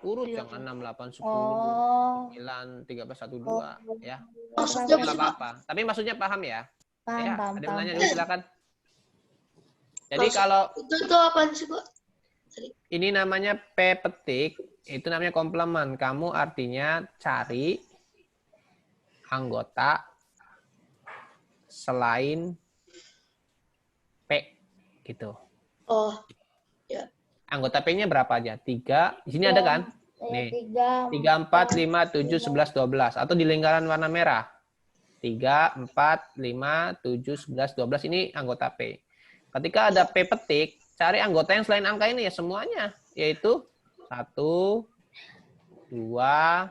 urut yang 6 8 10 Oh, 9 13 1 2 ya. Maksudnya Nggak apa? apa-apa. Tapi maksudnya paham ya? Ya, paham. ada yang nanya dulu silakan. Jadi kalau Itu apaan sih, Pak? ini namanya P petik, itu namanya komplement. Kamu artinya cari anggota selain P gitu. Oh, Anggota P-nya berapa aja? 3. Di sini ada kan? Nih. 3, 3, 4, 5, 7, 11, 12. Atau di lingkaran warna merah. 3, 4, 5, 7, 11, 12. Ini anggota P. Ketika ada P petik, cari anggota yang selain angka ini ya semuanya. Yaitu 1, 2,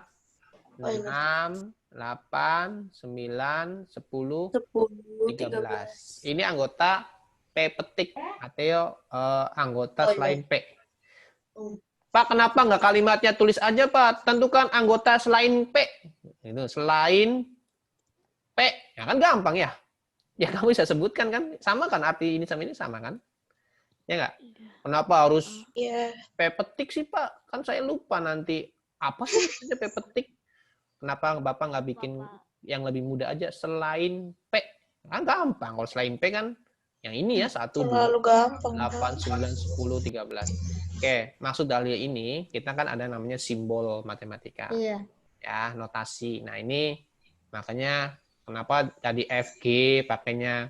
6, 8, 9, 10, 13. Ini anggota P petik atau anggota selain P. Pak, kenapa nggak kalimatnya tulis aja, Pak? Tentukan anggota selain P. Itu selain P. Ya kan gampang ya. Ya kamu bisa sebutkan kan. Sama kan arti ini sama kan? Ya nggak? Kenapa harus P petik sih, Pak? Kan saya lupa nanti. Apa sih maksudnya P petik? Kenapa Bapak nggak bikin yang lebih mudah aja selain P? Kan gampang. Kalau selain P kan yang ini ya 1, 2, terlalu gampang. 8, 9, 10, 13. Oke, maksud dari ini kita kan ada namanya simbol matematika. Iya. Ya, notasi. Nah, ini makanya kenapa tadi FG pakainya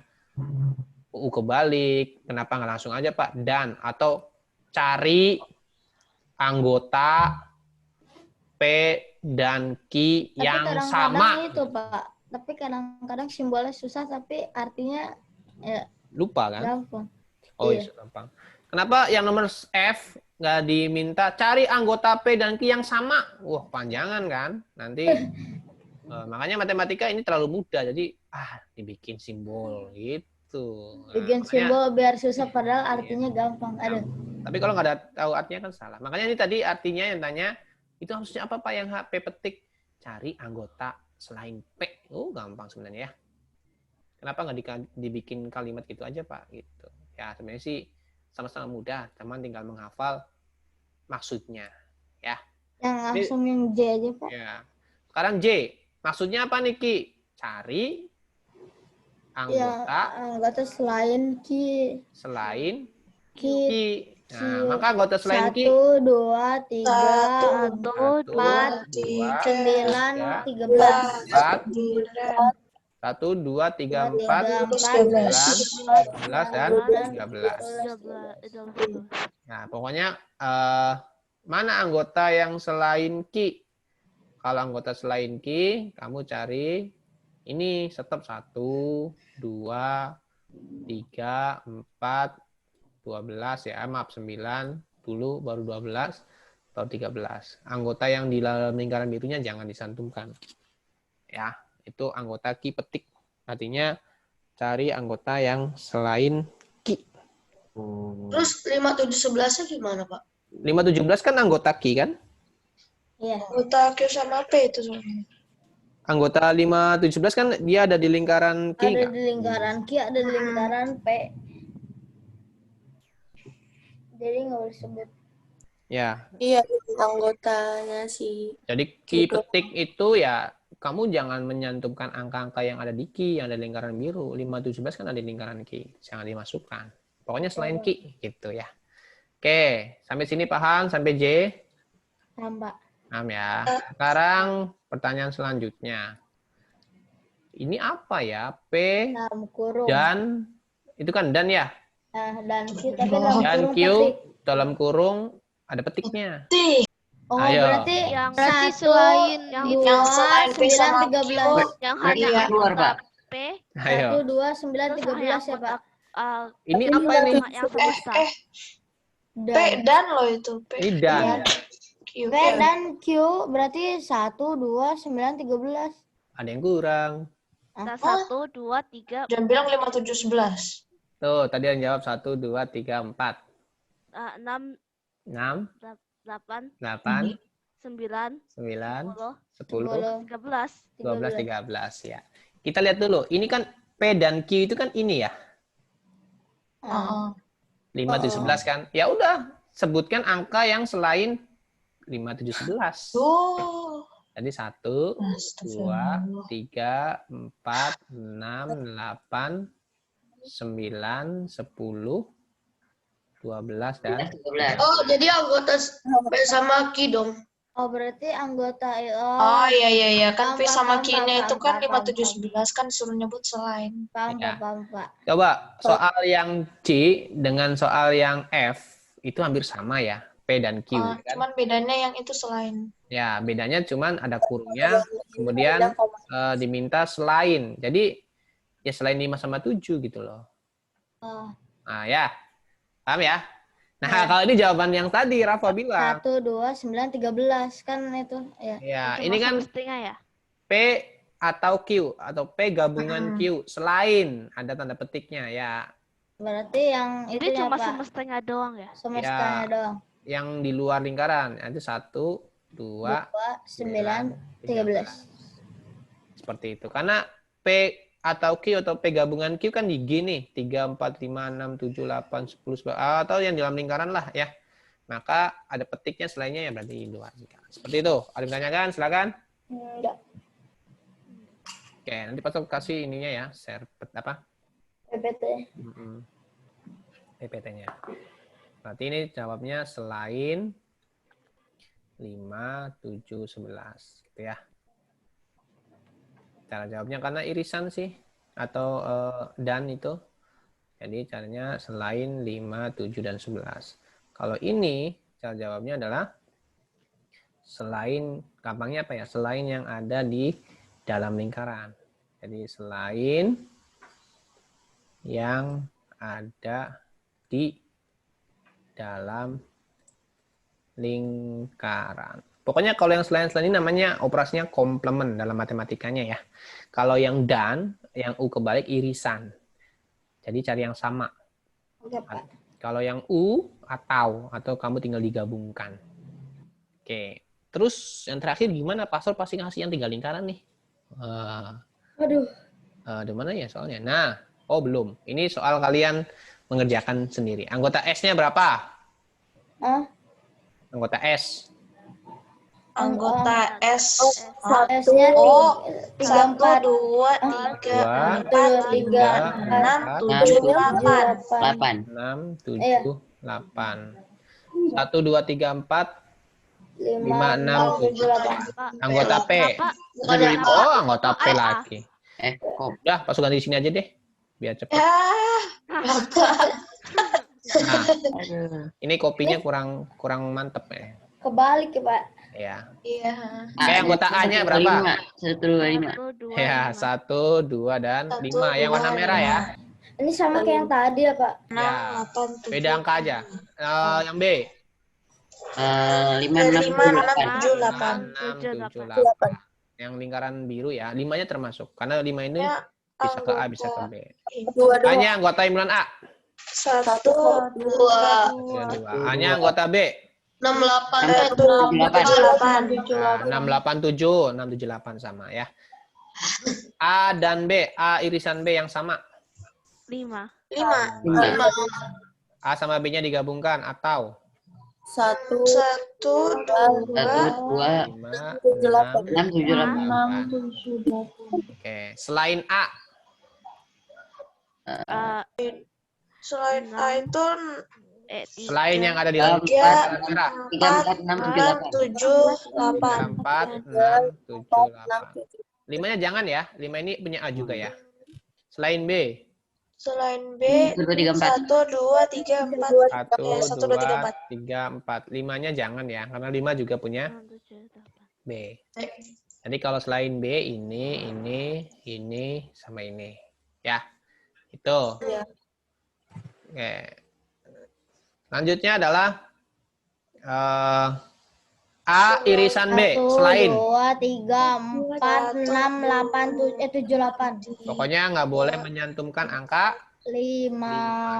U kebalik, kenapa nggak langsung aja Pak dan atau cari anggota P dan Q Tapi yang kadang-kadang sama. itu, Pak. Tapi kadang-kadang simbolnya susah tapi artinya ya Lupa kan? gampang. Oh Iya. iya, gampang. Kenapa yang nomor F nggak diminta cari anggota P dan Q yang sama? Wah, panjangan kan? Nanti makanya matematika ini terlalu mudah. Jadi dibikin simbol gitu. Nah, Bikin makanya- simbol biar susah padahal artinya gampang. Aduh. Tapi kalau nggak ada tahu artinya kan salah. Makanya ini tadi artinya yang tanya itu harusnya apa Pak yang P petik? Cari anggota selain P. Oh, gampang sebenarnya ya. Kenapa nggak dibikin kalimat gitu aja Pak? Gitu. Ya sebenarnya sih sama-sama mudah, teman tinggal menghafal maksudnya. Ya. Yang langsung yang J aja, Pak. Ya. Sekarang J, maksudnya apa nih Ki? Cari Ya, anggota anggota selain Q. selain Q. Ki. Nah, maka anggota selain Ki 1, 2, 3, 1, 2, 9, 13. 4, 1, 2, 3, 4, 12 dan 13. 13. Nah, pokoknya mana anggota yang selain Ki? Kalau anggota selain Ki, kamu cari ini stop 1, 2, 3, 4, 12 ya, maaf 9 dulu baru 12 atau 13. Anggota yang di dalam lingkaran birunya jangan disantumkan. Ya, itu anggota Ki petik. Artinya cari anggota yang selain Ki. Terus 5, 7, 11-nya gimana, Pak? 5, 17 kan anggota Ki kan? Iya. Anggota Q sama P itu soalnya. Anggota 5, 17 kan dia ada di lingkaran Ki Ada nggak? di lingkaran Q, ada di lingkaran P. Jadi nggak boleh sebut. Ya, Iya, anggotanya si jadi Ki petik itu ya kamu jangan menyantumkan angka-angka yang ada di Ki, yang ada di lingkaran biru. 5, 17 kan ada di lingkaran Ki. Jangan dimasukkan. Pokoknya selain Ki gitu ya. Oke, sampai sini paham? Sampai J? Tambah. Paham ya. Sekarang pertanyaan selanjutnya. Ini apa ya? P Dalam kurung. dan itu kan dan ya. Nah, dan Q tapi dalam Dan kurung Q petik. dalam kurung ada petiknya. Oh, Ayo. berarti Yang berarti selain yang itu. Yang selain P 9, sama 13. Yang Berarti hanya keluar, Pak. P, Ayo. 1, 2, 9, terus hanya 13 ya, Pak. Ini apa ini? Yang semesta. P Dan dan loh itu. P. Ini dan. Q. P dan Q berarti 1, 2, 9, 13. Ada yang kurang. Kita 1, 2, 3, Jangan bilang 5, 7, 11. Tuh, tadi yang jawab 1, 2, 3, 4. 6, 6, 8, 8, 9, 9, 10, 10, 13. 12, 13 ya. Kita lihat dulu. Ini kan P dan Q itu kan ini ya. 5, 7, 11 kan. Ya udah, sebutkan angka yang selain 5, 7, 11. Oh. Jadi 1, 2, Astagfirullah. 3, 4, 6, 8, 9, 10, 12 dan 13. Oh, jadi anggota P sama Q dong. Oh, berarti anggota Oh iya kan P sama paham, Q-nya itu kan 5, paham, 7, 11 kan suruh nyebut selain. paham, Ya. Pak. Coba soal yang C dengan soal yang F itu hampir sama ya, P dan Q. Oh, Kan? cuman bedanya yang itu selain. Ya, bedanya cuman ada kurungnya, kemudian diminta selain. Jadi ya selain 5 sama 7 gitu loh. Oh. Nah ya, paham ya? Nah kalau ini jawaban yang tadi Rafa bilang. 1, 2, 9, 13 kan itu ya. Ya, Itu ini kan semestinya ya. P atau Q atau P gabungan Q selain ada tanda petiknya ya. Berarti yang itu Jadi ya, cuma Pak. semestinya doang ya. Semestanya Ya. doang. Yang di luar lingkaran itu 1, 2, 9, 13. Seperti itu. Karena P atau Q atau P gabungan Q kan di G nih. 3, 4, 5, 6, 7, 8, 10, 11. Atau yang di dalam lingkaran lah ya. Maka ada petiknya selainnya ya berarti di luar lingkaran. Seperti itu. Ada yang tanyakan? Silakan. Enggak. Oke, nanti Pak Sob kasih ininya ya. Share apa? PPT. PPT-nya. Berarti ini jawabnya selain 5, 7, 11. Gitu ya. Cara jawabnya karena irisan sih. Atau dan itu. Jadi caranya selain 5, 7, dan 11. Kalau ini, cara jawabnya adalah selain, gampangnya apa ya? Selain yang ada di dalam lingkaran. Jadi selain yang ada di dalam lingkaran. Pokoknya kalau yang selain-selain ini namanya operasinya komplement dalam matematikanya ya. Kalau yang dan, yang U kebalik irisan. Jadi cari yang sama. Oke, Pak. Kalau yang U atau kamu tinggal digabungkan. Oke. Terus yang terakhir gimana? Pastor pasti ngasih yang 3 lingkaran nih. Aduh. Di mana ya soalnya? Nah, oh belum. Ini soal kalian mengerjakan sendiri. Anggota S-nya berapa? Anggota S. Anggota S. S-nya Oh, 3, 4. 1, 2, 3, 4, 5, 6, 7, 8. 8. 6, 7, Iya. 8. 1, 2, 3, 4, 5, 6, 7. Pak. Anggota P. Bapak, Oh, anggota P A. lagi. Kok Udah, pasukan di sini aja deh. Biar cepat. Nah, aduh. ini kopinya kurang mantep ya. Kebalik ya, Pak. Ya. Iya. Oke, anggota A-nya berapa? 1, 2, 5. 1, 2, Ya, 5. 1, 2, dan 5. Yang warna merah ya. Ini sama kayak yang tadi ya, Pak. Ya. 8, 7. Beda angka aja. Yang B. 5, 6, 5, 6, 7, 7, 6, 7, 8. 8. Yang lingkaran biru ya. 5-nya termasuk. Karena 5 ini Ya, bisa ke A, bisa ke B. Dua. A-nya anggota himpunan A. 1, 2, 2. A-nya anggota B. 68, 7, 8. 687, 678 sama ya. A dan B, A irisan B yang sama. 5. 5. A sama B-nya digabungkan atau 1, 1, 2, 2, 5, 6, 7, 8. Oke, selain A, selain A itu selain yang ada di Tiga. lingkaran merah. 3, 4, 6, 7, 8. 7, 8. 4, 6, 7, 8. 5-nya jangan ya, 5 ini punya A juga ya. Selain B, Selain B, 1, 2, 3, 4. 1, 2, 3, 4. 1, 1, 2, 3, 2, 3, 4. 5-nya jangan ya, karena 5 juga punya 6, 7, 8. B. Jadi kalau selain B, ini, sama ini. Ya, itu. Iya. Oke. Selanjutnya adalah A irisan B, 1, selain. 2, 3, 4, 6, 8, 7, 8. Pokoknya nggak boleh menyantumkan angka 5.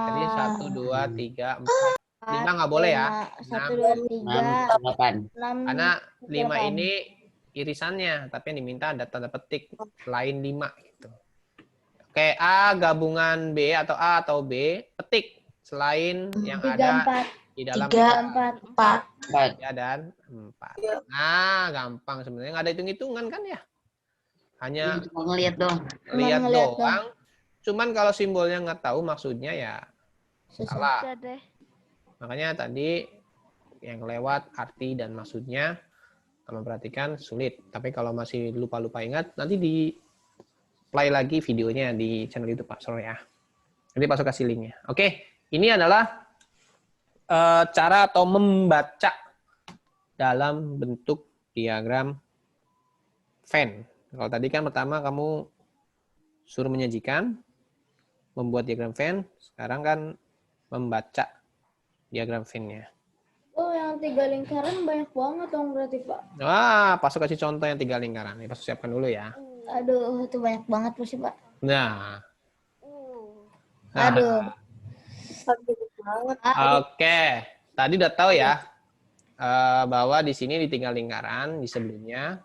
Jadi 1, 2, 3, 4. 5 nggak boleh ya. 1, 2, 3, 8. 6. Karena 5 ini irisannya, tapi yang diminta ada tanda petik selain 5 gitu. Oke, A gabungan B atau A atau B, petik selain yang 3, ada 4. di dalam 4. 4. 3 dan 4. Nah, gampang sebenarnya, nggak ada hitung-hitungan kan ya. Hanya Cuma ngeliat dong. lihat ngeliat doang. Cuman kalau simbolnya nggak tahu maksudnya ya salah. Udah deh. Makanya tadi yang lewat arti dan maksudnya kamu perhatikan sulit. Tapi kalau masih lupa-lupa ingat, nanti di play lagi videonya di channel YouTube Pak Soro ya. Nanti Pak Soro kasih linknya. Oke, ini adalah cara atau membaca dalam bentuk diagram Venn. Kalau tadi kan pertama kamu suruh menyajikan, membuat diagram Venn. Sekarang kan membaca diagram Venn-nya. Oh, yang 3 lingkaran banyak banget dong berarti, Pak. Wah, Pasuk kasih contoh yang 3 lingkaran. Nih, Pasuk siapkan dulu ya. Aduh, itu banyak banget pasti, Pak. Nah. Aduh. Oke. Tadi udah tahu ya bahwa di sini di 3 lingkaran di sebelumnya.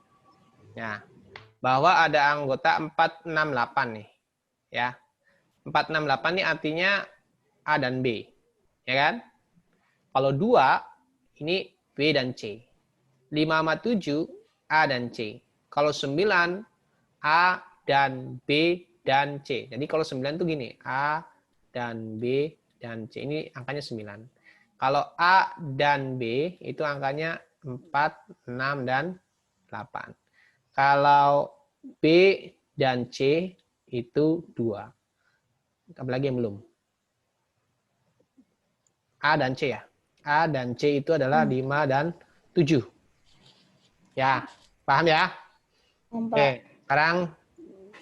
Nah, bahwa ada anggota 468 nih. Ya. 468 nih artinya A dan B. Ya kan? Kalau 2 ini B dan C. 5 sama 7 A dan C. Kalau 9 A dan B dan C. Jadi kalau 9 itu gini, A dan B dan C. Ini angkanya 9. Kalau A dan B itu angkanya 4, 6, dan 8. Kalau B dan C itu 2. Apalagi yang belum? A dan C ya. A dan C itu adalah 5 dan 7. Ya, paham ya? Oke, sekarang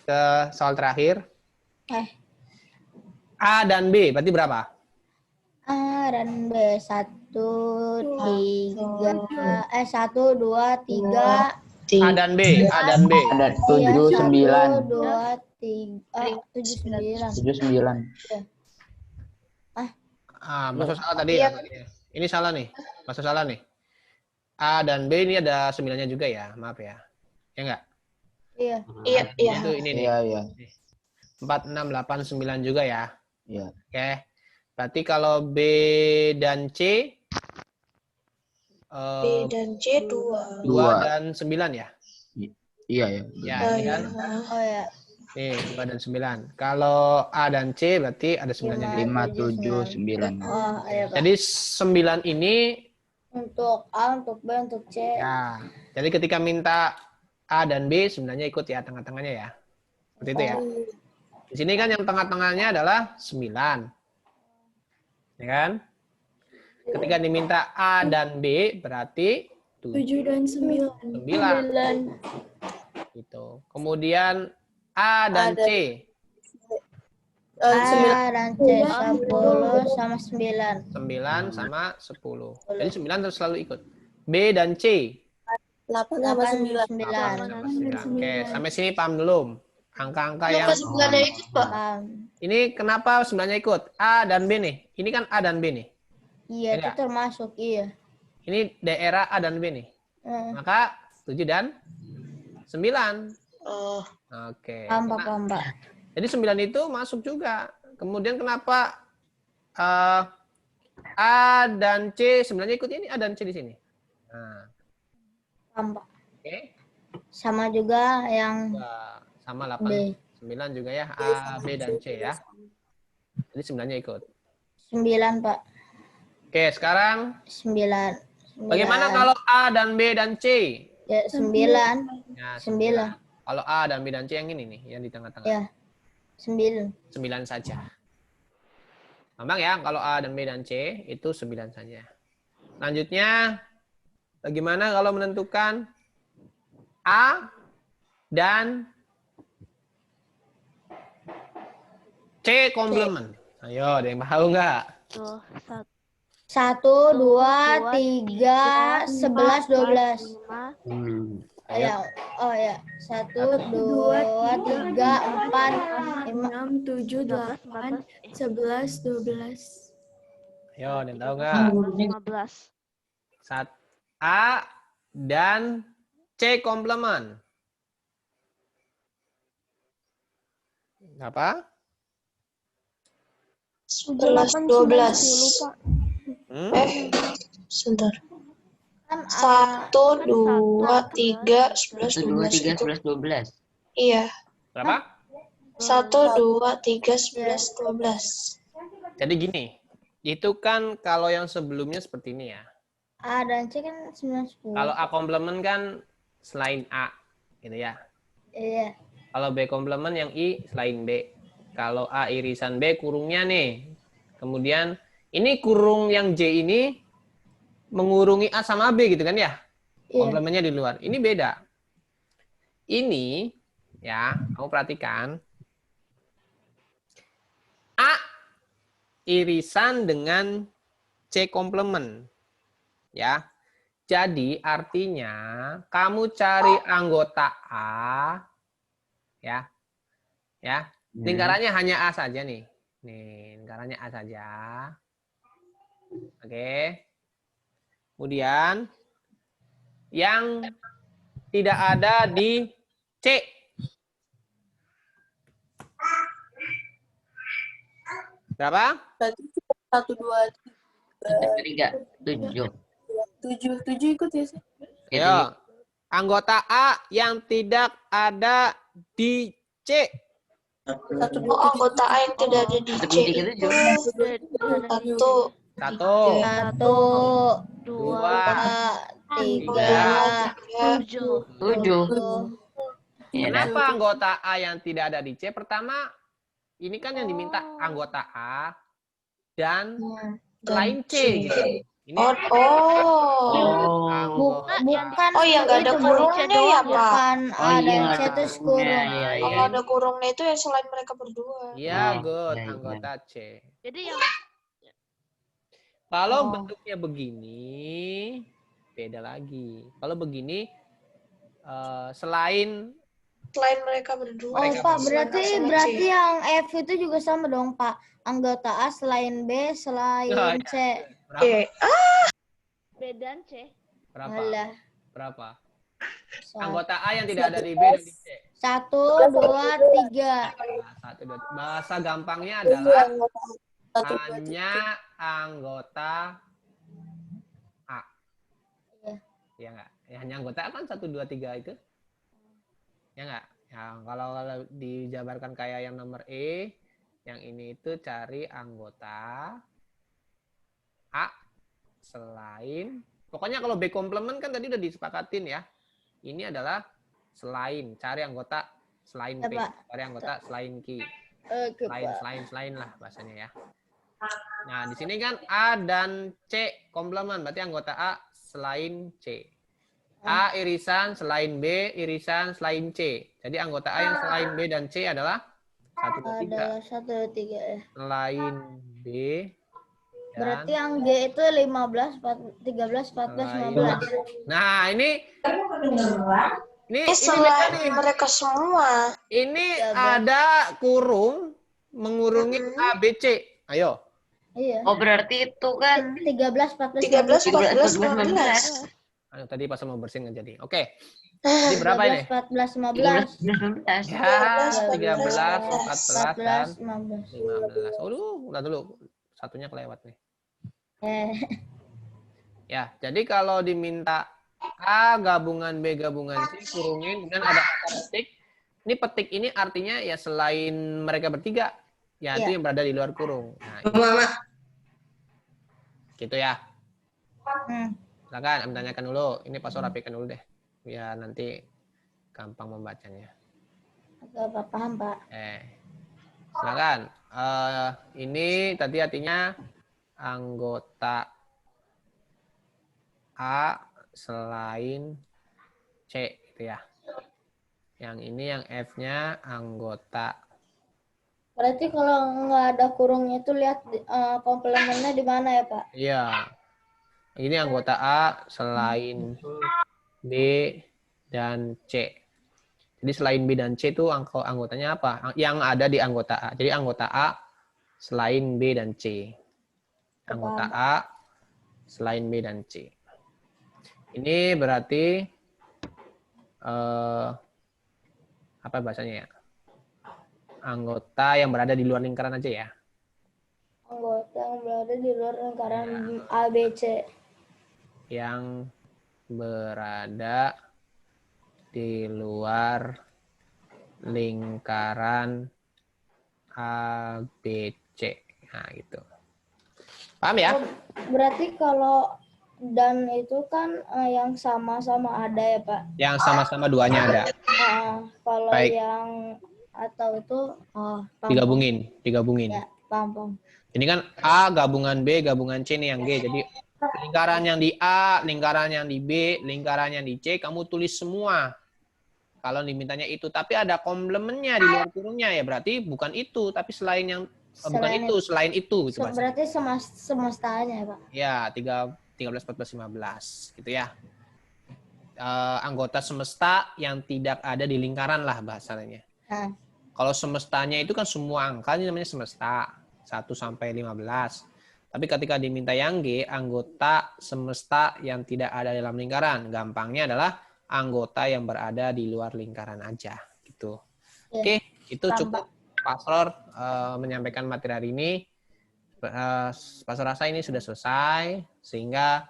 ke soal terakhir. A dan B berarti berapa? A dan B 1, 3, 1, 2, 3. A dan B, A dan B. Ada 7, 9. 2, 3, 7, 9. 7, 9. Maksud salah tadi ya. Ini salah nih. Maksud salah nih. A dan B ini ada 9-nya juga ya. Maaf ya. Ya enggak? Iya. Iya. Itu ini nih. Iya, iya. 4, 6, 8, 9 juga ya. Iya. Oke. Berarti kalau B dan C B dan C 2. 2 dan 9 ya? Iya, ya. Ya, Oh, ini kan. Oh ya. Nih, 2 dan 9. Kalau A dan C berarti ada 9-nya di sini. 5, 7, 9. Oh, iya Pak. Jadi 9 ini Untuk A, untuk B, untuk C. ya. Jadi ketika minta A dan B 9-nya ikut ya tengah-tengahnya ya. Seperti itu ya. Di sini kan yang tengah-tengahnya adalah 9. Ya kan? Ketika diminta A dan B berarti 7 dan 9. 9. Gitu. Kemudian A dan C. A dan C 10 sama 9. 9 sama 10. Jadi 9 terus selalu ikut. B dan C. 8 sama 9. 9. Oke, sampai sini paham belum? Angka-angka yang Kenapa 9-nya ikut, Pak? ini kenapa 9-nya ikut? A dan B nih. Ini kan A dan B nih. Iya, itu Beda. termasuk, iya. Ini daerah A dan B nih. Maka 7 dan 9. Oh, Oke. Paham, Pak, paham, Pak. Jadi 9 itu masuk juga. Kemudian kenapa A dan C 9-nya ikut ini A dan C di sini? Nah, Paham, Pak. oke. Sama juga yang Wah, sama 8 B. 9 juga ya A, B dan C ya. Jadi 9-nya ikut. 9, Pak. Oke, sekarang 9. bagaimana kalau A dan B dan C? Ya, 9. Ya, 9. Kalau A dan B dan C yang ini nih, yang di tengah-tengah. Ya. 9. 9 saja. Gampang ya, kalau A dan B dan C itu 9 saja. Selanjutnya, bagaimana kalau menentukan A dan C komplement? Ayo, ada yang tahu nggak? Tuh, 1, 2, 3, 11, 12. 5, Ya, oh ya. 1, 2, 3, 4, 5. 7, 8, 11, 12. Ayo, ada yang tahu nggak? 15. A dan C komplement. Apa? 11, 12. Hmm? Sebentar. Kan 1, 2, 3, 11, 1, 2, 3, 12. 11, 12. Iya. Berapa? 1, 2, 3, 11, 12. Jadi gini, itu kan kalau yang sebelumnya seperti ini ya. A dan C kan 9, 10. Kalau A komplement kan selain A, gitu ya. Iya. Kalau B komplement yang I selain B. Kalau A irisan B kurungnya nih. Kemudian ini kurung yang J ini mengurungi A sama B gitu kan ya. Iya. Komplemennya di luar. Ini beda. Ini ya, kamu perhatikan. A irisan dengan C komplement. Ya. Jadi artinya kamu cari anggota A ya. Ya. Lingkarannya hanya A saja nih. Nih, lingkarannya A saja. Oke. Kemudian yang tidak ada di C. Berapa? Berarti 1, 2, 3, 7. 7. 7 ikut ya sih? Ayo. Anggota A yang tidak ada di C. 1, 2, Oh, anggota A yang tidak ada di C itu 1, 1, 1, 2, 3, 7. 7. Kenapa anggota A yang tidak ada di C? Pertama, ini kan yang diminta anggota A dan lain C gitu. Ini anggota. Bukan. Oh, yang nggak ada itu, kurungnya ya, Pak? Bukan Oh, A dan iya, C ada terus kurungnya, kurung. iya, iya. Kalau ada kurungnya itu yang selain mereka berdua. Iya, good. iya, iya. Anggota C. Jadi yang Kalau Oh. bentuknya begini, beda lagi. Kalau begini, selain Selain mereka berdua. Oh, Mereka Pak, selain A sama berarti C. yang F itu juga sama dong, Pak. Anggota A selain B, selain Oh, iya. C. berapa? Oke. B dan C. Berapa? Alah. Berapa? Sa- Anggota A yang tidak ada di B dan di C. 1, 2, 3. Nah, 1, 2. Bahasa gampangnya Iya, adalah anggota A. 1, 2, 3. hanya anggota A. Iya. Iya nggak? Ya, hanya anggota A kan 1, 2, 3 itu. Ya nggak? Ya, kalau dijabarkan kayak yang nomor E, yang ini itu cari anggota A selain, pokoknya kalau B komplement kan tadi udah disepakatin ya. Ini adalah selain, cari anggota selain Ya, P, Pak. cari anggota selain Q. Oke, Pak. Selain lah bahasanya ya. Nah, di sini kan A dan C komplement, berarti anggota A selain C. A irisan selain B, irisan selain C. Jadi anggota A yang selain B dan C adalah 1, 2, 3. Ada 1, 3 ya. Selain B dan Berarti yang G itu 15, 13, 14, 15. Nah, ini Selain nih. mereka semua. Ini Ya, Bang. ada kurung mengurungi A, B, C. Ayo. Iya. Oh, berarti itu kan 13, 14, 13, 15. 14, 15. Ayo, tadi pas mau bersihin nggak jadi. Oke. Jadi berapa ini? 14, 15. 13, 15. Ya, 13, 14, dan 15. 15. Udah dulu. Satunya kelewat nih. Ya, jadi kalau diminta A gabungan B gabungan C, kurungin, kemudian ada kata petik. Ini petik ini artinya ya selain mereka bertiga, ya itu Iya. yang berada di luar kurung. Nah, gitu ya. Silakan, tanyakan dulu. Ini Pastor rapikan dulu deh, biar nanti gampang membacanya. Oke, Pak, paham, Pak. Silakan. Ini tadi artinya anggota A selain C gitu ya. Yang ini yang F-nya anggota. Berarti kalau nggak ada kurungnya itu lihat komplemennya di mana ya, Pak? Iya. Ini anggota A selain B dan C. Jadi selain B dan C itu anggotanya apa? Yang ada di anggota A. Jadi anggota A selain B dan C. Anggota A selain B dan C. Ini berarti apa bahasanya ya? Anggota yang berada di luar lingkaran aja ya. Anggota yang berada di luar lingkaran ABC. Yang berada di luar lingkaran ABC. Nah, gitu. Paham ya? Berarti kalau dan itu kan yang sama-sama ada ya, Pak? Yang sama-sama duanya ada. Kalau Baik. yang atau itu paham. Digabungin. Ya, paham. Ini kan A gabungan B gabungan C nih yang G. Jadi lingkaran yang di A, lingkaran yang di B, lingkaran yang di C kamu tulis semua. Kalau dimintanya itu, tapi ada komplemennya di luar kurungnya ya berarti bukan itu, tapi selain yang selain itu gitu bahasanya. Berarti semestanya ya, Pak? Ya, 13, 14, 15 gitu ya. Anggota semesta yang tidak ada di lingkaran lah bahasanya. Kalau semestanya itu kan semua angka, ini namanya semesta 1 sampai 15. Tapi ketika diminta yang G, anggota semesta yang tidak ada dalam lingkaran. Gampangnya adalah anggota yang berada di luar lingkaran aja gitu. Ya. Oke, itu cukup Pastor menyampaikan materi hari ini. Pastor rasa ini sudah selesai, sehingga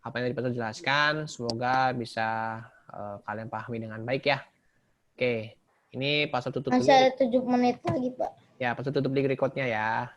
apa yang tadi Pastor jelaskan semoga bisa kalian pahami dengan baik ya. Oke, ini Pastor tutup Masih ada 7 menit lagi, Pak. Ya, Pastor tutup di record-nya ya.